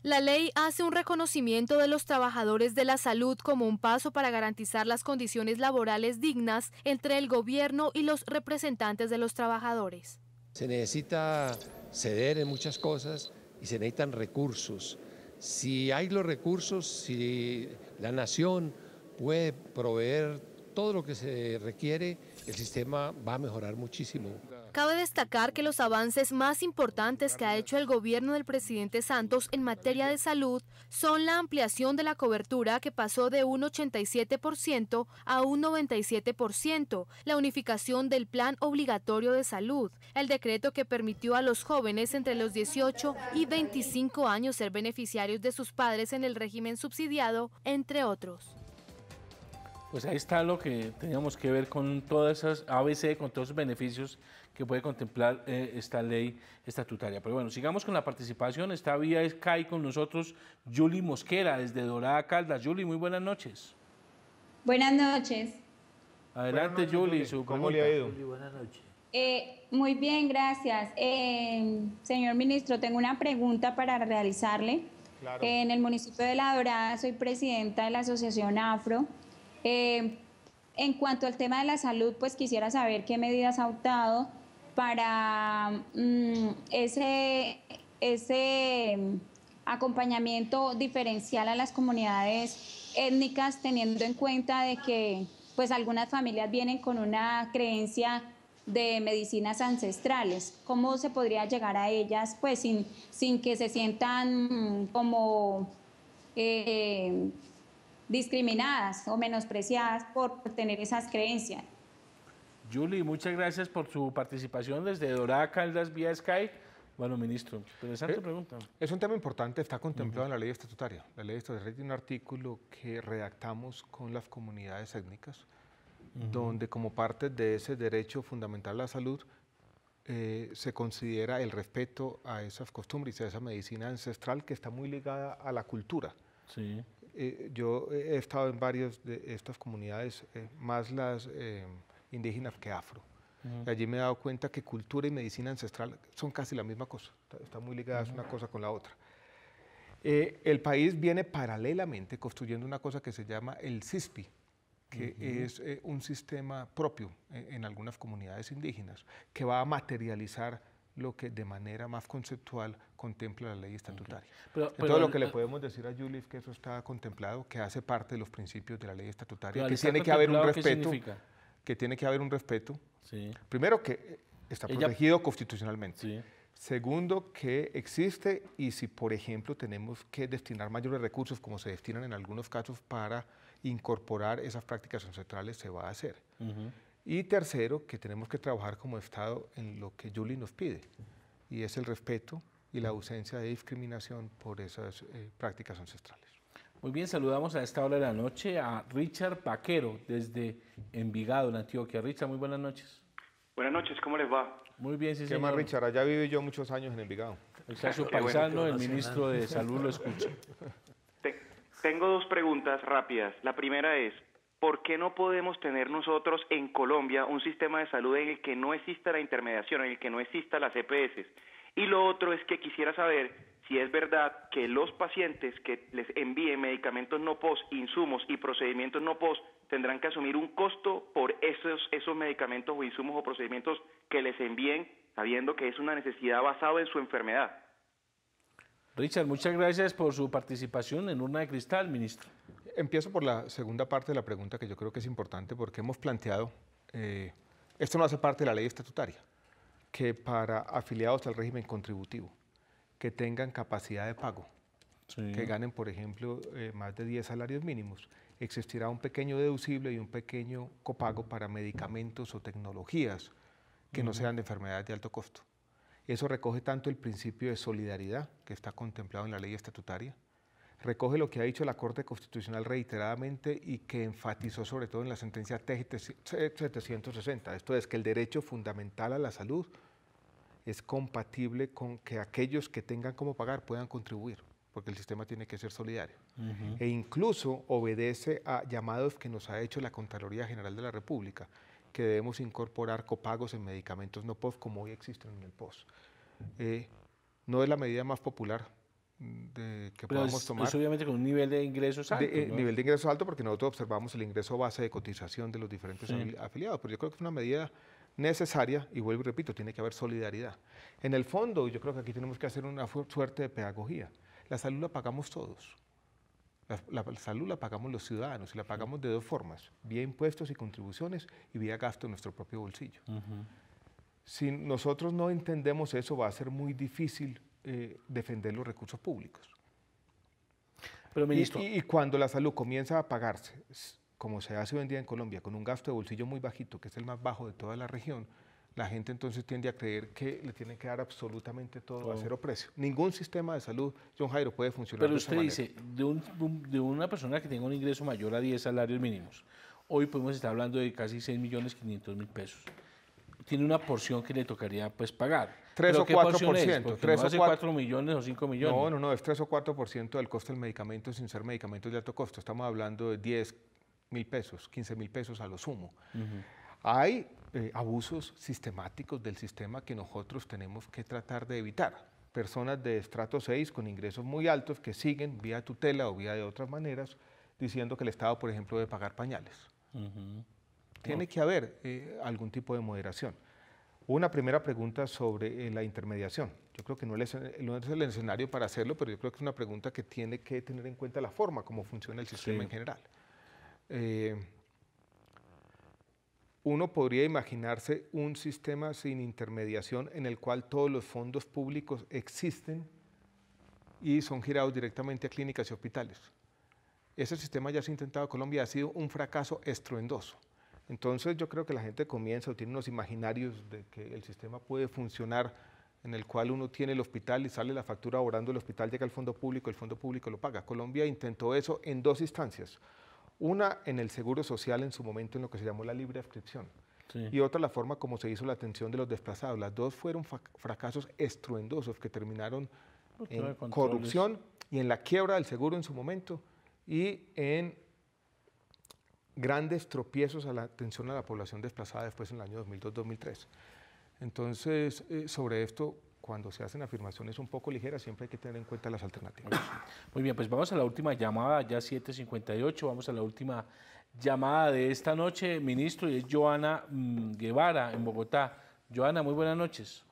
La ley hace un reconocimiento de los trabajadores de la salud como un paso para garantizar las condiciones laborales dignas entre el gobierno y los representantes de los trabajadores. Se necesita ceder en muchas cosas y se necesitan recursos. Si hay los recursos, si la nación puede proveer todo lo que se requiere, el sistema va a mejorar muchísimo. Cabe destacar que los avances más importantes que ha hecho el gobierno del presidente Santos en materia de salud son la ampliación de la cobertura, que pasó de un 87% a un 97%, la unificación del plan obligatorio de salud, el decreto que permitió a los jóvenes entre los 18 y 25 años ser beneficiarios de sus padres en el régimen subsidiado, entre otros. Pues ahí está lo que teníamos que ver con todas esas ABC, con todos esos beneficios que puede contemplar esta ley estatutaria. Pero bueno, sigamos con la participación. Está vía Skype con nosotros Julie Mosquera, desde Dorada Caldas. Julie, muy buenas noches. Buenas noches. Adelante, Julie. ¿Cómo le ha ido? Buenas noches. Muy bien, gracias. Señor ministro, tengo una pregunta para realizarle. Claro. En el municipio de La Dorada soy presidenta de la Asociación Afro. En cuanto al tema de la salud, pues quisiera saber qué medidas ha optado para ese acompañamiento diferencial a las comunidades étnicas, teniendo en cuenta de que pues algunas familias vienen con una creencia de medicinas ancestrales. ¿Cómo se podría llegar a ellas pues sin que se sientan como discriminadas o menospreciadas por tener esas creencias? Julie, muchas gracias por su participación desde Dorada Caldas vía Skype. Bueno, ministro, interesante pregunta. Es un tema importante, está contemplado en la ley estatutaria. La ley estatutaria tiene un artículo que redactamos con las comunidades étnicas, donde como parte de ese derecho fundamental a la salud, se considera el respeto a esas costumbres y a esa medicina ancestral que está muy ligada a la cultura. Sí. Yo he estado en varias de estas comunidades, más las indígenas que afro. Y allí me he dado cuenta que cultura y medicina ancestral son casi la misma cosa, está muy ligadas una cosa con la otra. El país viene paralelamente construyendo una cosa que se llama el CISPI, que es un sistema propio en algunas comunidades indígenas, que va a materializar lo que de manera más conceptual contempla la ley estatutaria. Entonces lo que le podemos decir a Julie es que eso está contemplado, que hace parte de los principios de la ley estatutaria, que tiene que haber un respeto, que tiene que haber un respeto. Sí. Primero, que está protegido constitucionalmente. Sí. Segundo, que existe y si, por ejemplo, tenemos que destinar mayores recursos, como se destinan en algunos casos, para incorporar esas prácticas ancestrales, se va a hacer. Y tercero, que tenemos que trabajar como Estado en lo que Julie nos pide, y es el respeto y la ausencia de discriminación por esas prácticas ancestrales. Muy bien, saludamos a esta hora de la noche a Richard Paquero, desde Envigado, en Antioquia. Richard, muy buenas noches. Buenas noches, ¿cómo les va? Muy bien, sí, ¿Qué señor? más, Richard? Allá viví yo muchos años en Envigado. Está su paisano, el ministro de Salud lo escucha. Tengo dos preguntas rápidas. La primera es, ¿por qué no podemos tener nosotros en Colombia un sistema de salud en el que no exista la intermediación, en el que no exista las EPS? Y lo otro es que quisiera saber si es verdad que los pacientes que les envíen medicamentos no POS, insumos y procedimientos no POS tendrán que asumir un costo por esos medicamentos o insumos o procedimientos que les envíen, sabiendo que es una necesidad basada en su enfermedad. Richard, muchas gracias por su participación en Urna de Cristal, ministro. Empiezo por la segunda parte de la pregunta, que yo creo que es importante, porque hemos planteado, esto no hace parte de la ley estatutaria, que para afiliados al régimen contributivo, que tengan capacidad de pago, que ganen, por ejemplo, más de 10 salarios mínimos, existirá un pequeño deducible y un pequeño copago para medicamentos o tecnologías que no sean de enfermedades de alto costo. Eso recoge tanto el principio de solidaridad que está contemplado en la ley estatutaria, recoge lo que ha dicho la Corte Constitucional reiteradamente y que enfatizó sobre todo en la sentencia T760, esto es que el derecho fundamental a la salud es compatible con que aquellos que tengan cómo pagar puedan contribuir, porque el sistema tiene que ser solidario. E incluso obedece a llamados que nos ha hecho la Contraloría General de la República, que debemos incorporar copagos en medicamentos no POS como hoy existen en el POS. No es la medida más popular que podamos tomar. Es obviamente con un nivel de ingresos alto, ¿no? Nivel de ingresos alto, porque nosotros observamos el ingreso base de cotización de los diferentes afiliados, pero yo creo que es una medida necesaria y vuelvo y repito, tiene que haber solidaridad. En el fondo, yo creo que aquí tenemos que hacer una suerte de pedagogía. La salud la pagamos todos. La salud la pagamos los ciudadanos y la pagamos de dos formas, vía impuestos y contribuciones y vía gasto en nuestro propio bolsillo. Si nosotros no entendemos eso, va a ser muy difícil defender los recursos públicos. Pero, ministro, y cuando la salud comienza a pagarse, como se hace hoy en día en Colombia, con un gasto de bolsillo muy bajito, que es el más bajo de toda la región, la gente entonces tiende a creer que le tienen que dar absolutamente todo a cero precio. Ningún sistema de salud, John Jairo, puede funcionar pero de esa manera. usted dice, de una persona que tenga un ingreso mayor a 10 salarios mínimos, hoy podemos estar hablando de casi 6.500.000 pesos. Tiene una porción que le tocaría pues pagar. 3 o 4%. 3 o 4 millones o 5 millones. No, es 3 o 4% del costo del medicamento sin ser medicamentos de alto costo. Estamos hablando de 10.000 pesos, 15.000 pesos a lo sumo. Hay abusos sistemáticos del sistema que nosotros tenemos que tratar de evitar. Personas de estrato 6 con ingresos muy altos que siguen vía tutela o vía de otras maneras diciendo que el Estado, por ejemplo, debe pagar pañales. Tiene que haber algún tipo de moderación. Una primera pregunta sobre la intermediación. Yo creo que no es el escenario para hacerlo, pero yo creo que es una pregunta que tiene que tener en cuenta la forma como funciona el sistema en general. Uno podría imaginarse un sistema sin intermediación en el cual todos los fondos públicos existen y son girados directamente a clínicas y hospitales. Ese sistema ya se ha intentado en Colombia, ha sido un fracaso estruendoso. Entonces yo creo que la gente comienza o tiene unos imaginarios de que el sistema puede funcionar en el cual uno tiene el hospital y sale la factura orando, el hospital llega al fondo público, el fondo público lo paga. Colombia intentó eso en dos instancias. Una en el Seguro Social en su momento en lo que se llamó la libre adscripción y otra la forma como se hizo la atención de los desplazados. Las dos fueron fracasos estruendosos que terminaron en corrupción y en la quiebra del seguro en su momento y en grandes tropiezos a la atención a la población desplazada después en el año 2002-2003. Entonces, sobre esto cuando se hacen afirmaciones un poco ligeras, siempre hay que tener en cuenta las alternativas. Muy bien, pues vamos a la última llamada, ya 7:58, vamos a la última llamada de esta noche, ministro, y es Joana Guevara, en Bogotá. Joana, muy buenas noches.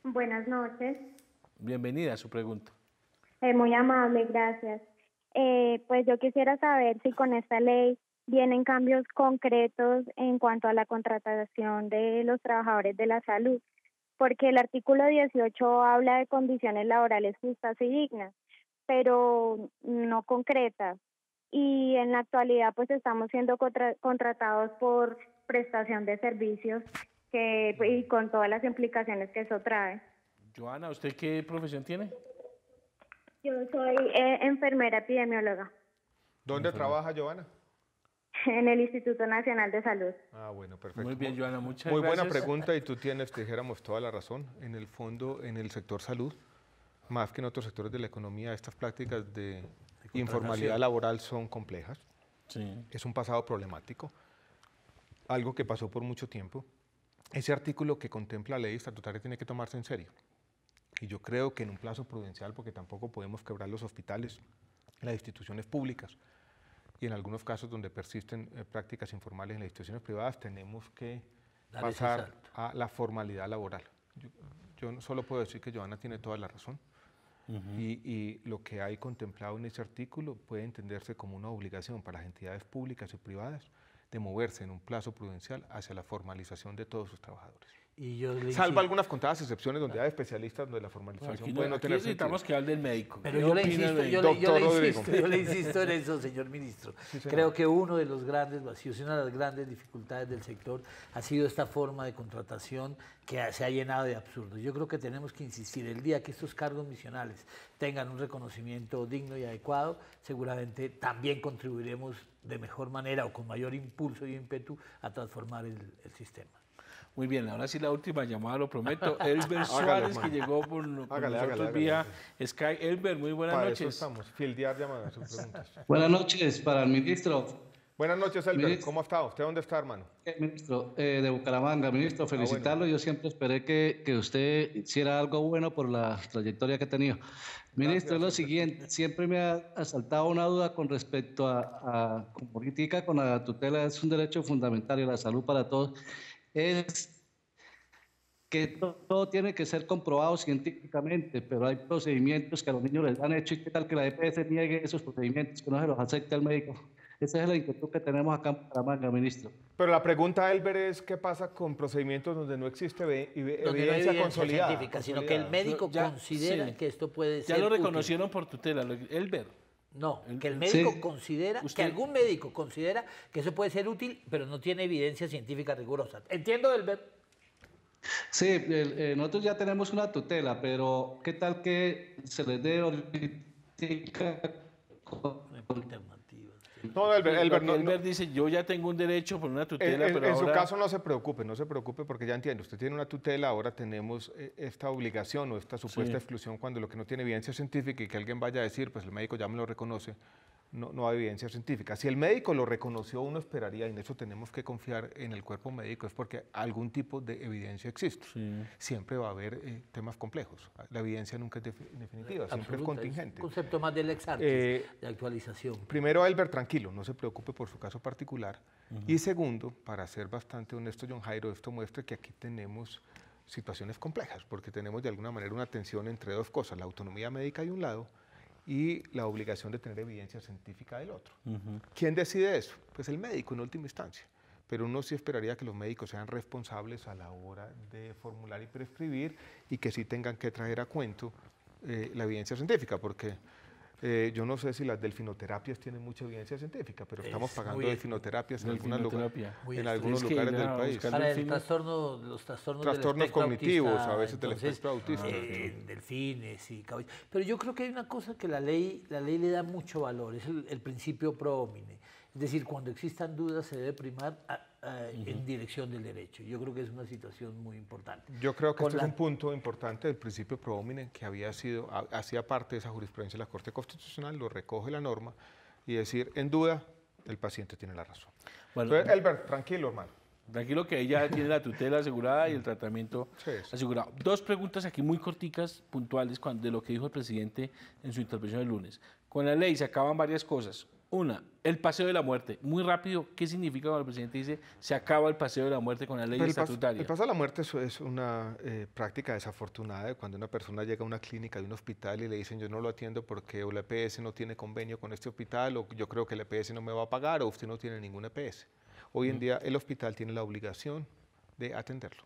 Buenas noches. Bienvenida a su pregunta. Muy amable, gracias. Pues yo quisiera saber si con esta ley vienen cambios concretos en cuanto a la contratación de los trabajadores de la salud, porque el artículo 18 habla de condiciones laborales justas y dignas, pero no concretas. Y en la actualidad pues estamos siendo contratados por prestación de servicios y con todas las implicaciones que eso trae. Joana, ¿usted qué profesión tiene? Yo soy enfermera epidemióloga. ¿Dónde trabaja, Joana? En el Instituto Nacional de Salud. Ah, bueno, perfecto. Muy bien, Joana, muchas Muy gracias. buena pregunta y tú tienes, dijéramos, toda la razón. En el fondo, en el sector salud, más que en otros sectores de la economía, estas prácticas de informalidad laboral son complejas. Sí. Es un pasado problemático, algo que pasó por mucho tiempo. Ese artículo que contempla la ley estatutaria tiene que tomarse en serio. Y yo creo que en un plazo prudencial, porque tampoco podemos quebrar los hospitales, las instituciones públicas, y en algunos casos donde persisten prácticas informales en las instituciones privadas, tenemos que pasar a la formalidad laboral. Yo no solo puedo decir que Joana tiene toda la razón, y lo que hay contemplado en ese artículo puede entenderse como una obligación para las entidades públicas y privadas de moverse en un plazo prudencial hacia la formalización de todos sus trabajadores. Y yo Salvo algunas contadas excepciones donde hay especialistas donde la formalización puede no tener sentido. Necesitamos que hable del médico. Pero yo le insisto en eso, señor ministro. Sí, creo que uno de los grandes vacíos y una de las grandes dificultades del sector ha sido esta forma de contratación que se ha llenado de absurdos. Yo creo que tenemos que insistir, el día que estos cargos misionales tengan un reconocimiento digno y adecuado, seguramente también contribuiremos de mejor manera o con mayor impulso y ímpetu a transformar el sistema. Muy bien, ahora sí la última llamada, lo prometo. Elber Suárez, que llegó por nosotros vía Sky. Elber, muy buenas noches. Eso estamos, fildear llamadas, sus preguntas. Buenas noches para el ministro. Buenas noches, Elber. ¿Cómo está? ¿Usted dónde está, hermano? Ministro, de Bucaramanga. Ministro, felicitarlo. Bueno. Yo siempre esperé que usted hiciera algo bueno por la trayectoria que ha tenido. Ministro, es lo siguiente, siempre me ha asaltado una duda con respecto a como critica con la tutela, es un derecho fundamental y la salud para todos. Es que todo tiene que ser comprobado científicamente, pero hay procedimientos que a los niños les han hecho y qué tal que la EPS niegue esos procedimientos, que no se los acepte al médico. Esa es la inquietud que tenemos acá en Bucaramanga, ministro. Pero la pregunta, Elber, es qué pasa con procedimientos donde no existe evidencia consolidada. Científica, sino que el médico considera que esto puede ser Ya lo reconocieron por tutela, Elber. No, que el médico considera, que algún médico considera que eso puede ser útil, pero no tiene evidencia científica rigurosa. ¿Entiendo, Elber? Sí, nosotros ya tenemos una tutela, pero ¿qué tal que se les dé No, Elber dice, yo ya tengo un derecho por una tutela, pero en ahora... su caso no se preocupe porque ya entiendo, usted tiene una tutela, ahora tenemos esta obligación o esta supuesta exclusión cuando lo que no tiene evidencia científica y que alguien vaya a decir, pues el médico ya me lo reconoce, no hay evidencia científica. Si el médico lo reconoció, uno esperaría, y en eso tenemos que confiar en el cuerpo médico, es porque algún tipo de evidencia existe. Siempre va a haber temas complejos. La evidencia nunca es definitiva, siempre es contingente. Es un concepto más del ex ante, de actualización. Primero, Elber, tranquilo, no se preocupe por su caso particular. Y segundo, para ser bastante honesto, John Jairo, esto muestra que aquí tenemos situaciones complejas, porque tenemos de alguna manera una tensión entre dos cosas, la autonomía médica de un lado y la obligación de tener evidencia científica del otro. ¿Quién decide eso? Pues el médico en última instancia. Pero uno sí esperaría que los médicos sean responsables a la hora de formular y prescribir y que sí tengan que traer a cuento la evidencia científica, porque yo no sé si las delfinoterapias tienen mucha evidencia científica, pero estamos pagando delfinoterapias en algunos lugares del país. Para los trastornos cognitivos, autista, a veces del espectro autista. Delfines y caballos. Pero yo creo que hay una cosa que la ley le da mucho valor, es el principio pro homine. Es decir, cuando existan dudas se debe primar en dirección del derecho. Yo creo que es una situación muy importante. Yo creo que este es un punto importante del principio pro homine que hacía parte de esa jurisprudencia de la Corte Constitucional, lo recoge la norma y decir, en duda, el paciente tiene la razón. Bueno, entonces, Elber, tranquilo, hermano. Tranquilo que ella tiene la tutela asegurada y el tratamiento asegurado. Dos preguntas aquí muy corticas, puntuales, de lo que dijo el presidente en su intervención el lunes. Con la ley se acaban varias cosas. Una, el paseo de la muerte. Muy rápido, ¿qué significa cuando el presidente dice se acaba el paseo de la muerte con la ley estatutaria? El paseo de la muerte es una práctica desafortunada de cuando una persona llega a una clínica de un hospital y le dicen yo no lo atiendo porque o la EPS no tiene convenio con este hospital o yo creo que la EPS no me va a pagar o usted no tiene ningún EPS. Hoy en día el hospital tiene la obligación de atenderlo.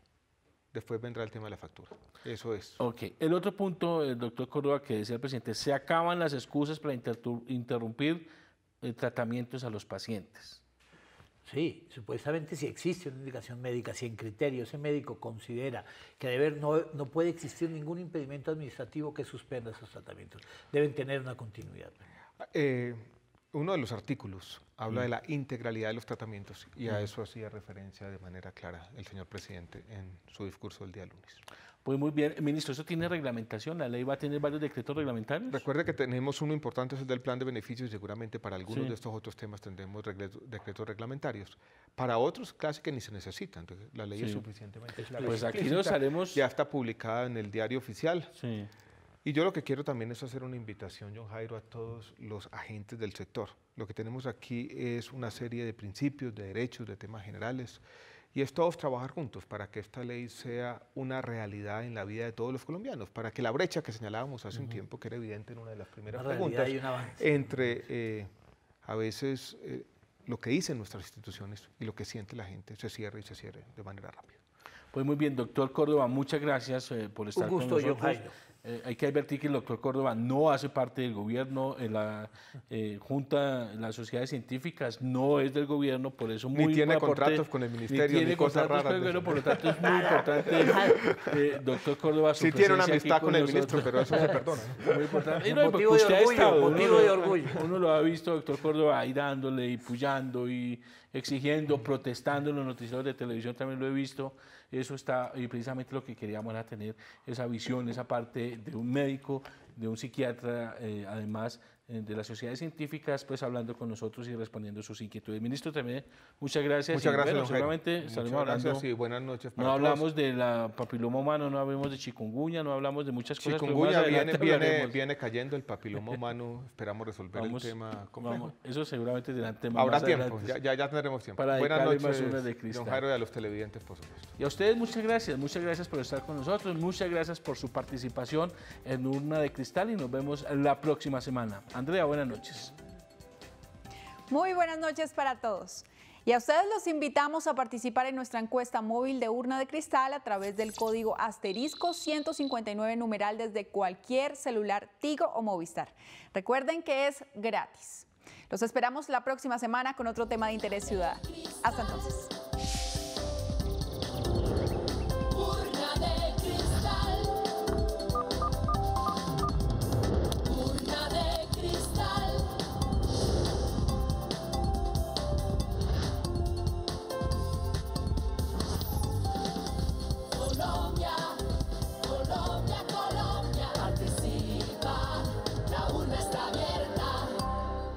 Después vendrá el tema de la factura. Eso es. Ok. El otro punto, el doctor Córdoba, que decía el presidente, se acaban las excusas para interrumpir tratamientos a los pacientes. Sí, supuestamente si existe una indicación médica, si en criterio ese médico considera que no puede existir ningún impedimento administrativo que suspenda esos tratamientos, deben tener una continuidad. Uno de los artículos habla de la integralidad de los tratamientos y a eso hacía referencia de manera clara el señor presidente en su discurso del día lunes. Pues muy bien, ministro, ¿eso tiene reglamentación? ¿La ley va a tener varios decretos reglamentarios? Recuerde que tenemos uno importante, es el del plan de beneficios, y seguramente para algunos de estos otros temas tendremos decretos reglamentarios. Para otros, casi que ni se necesitan, entonces la ley es suficientemente clara. Pues aquí nos haremos... Ya está publicada en el diario oficial. Sí. Y yo lo que quiero también es hacer una invitación, John Jairo, a todos los agentes del sector. Lo que tenemos aquí es una serie de principios, de derechos, de temas generales, y es todos trabajar juntos para que esta ley sea una realidad en la vida de todos los colombianos, para que la brecha que señalábamos hace un tiempo, que era evidente en una de las primeras preguntas, entre a veces lo que dicen nuestras instituciones y lo que siente la gente, se cierre y se cierre de manera rápida. Pues muy bien, doctor Córdoba, muchas gracias por estar con nosotros. Un gusto, John Jairo. Hay que advertir que el doctor Córdoba no hace parte del gobierno, la Junta, las sociedades científicas no es del gobierno, por eso muy ni tiene contratos con el ministerio, ni tiene cosas raras. Por lo tanto es muy importante, doctor Córdoba, su sí tiene una amistad con el ministro, pero eso se perdona. Muy importante. Motivo de orgullo. Uno lo ha visto, doctor Córdoba, ahí dándole y puyando y exigiendo, protestando en los noticieros de televisión, también lo he visto. Eso está, y precisamente lo que queríamos era tener esa visión, esa parte de un médico, de un psiquiatra, además de las sociedades científicas, pues hablando con nosotros y respondiendo sus inquietudes. Ministro, también muchas gracias. Muchas gracias, bueno, seguramente estaremos hablando. Gracias y buenas noches para no todos. Hablamos de la papiloma humano, no hablamos de chikungunya, no hablamos de muchas cosas. Chikungunya viene cayendo, el papiloma humano, esperamos resolver el tema complejo. Eso seguramente será tema Habrá más tiempo, adelante. ya tendremos tiempo. Para buenas noches, más unas de cristal. John Jairo, y a los televidentes, por supuesto. Y a ustedes muchas gracias por estar con nosotros, muchas gracias por su participación en Urna de Cristal y nos vemos la próxima semana. Andrea, buenas noches. Muy buenas noches para todos. Y a ustedes los invitamos a participar en nuestra encuesta móvil de Urna de Cristal a través del código *159 numeral desde cualquier celular Tigo o Movistar. Recuerden que es gratis. Los esperamos la próxima semana con otro tema de interés ciudadano. Hasta entonces.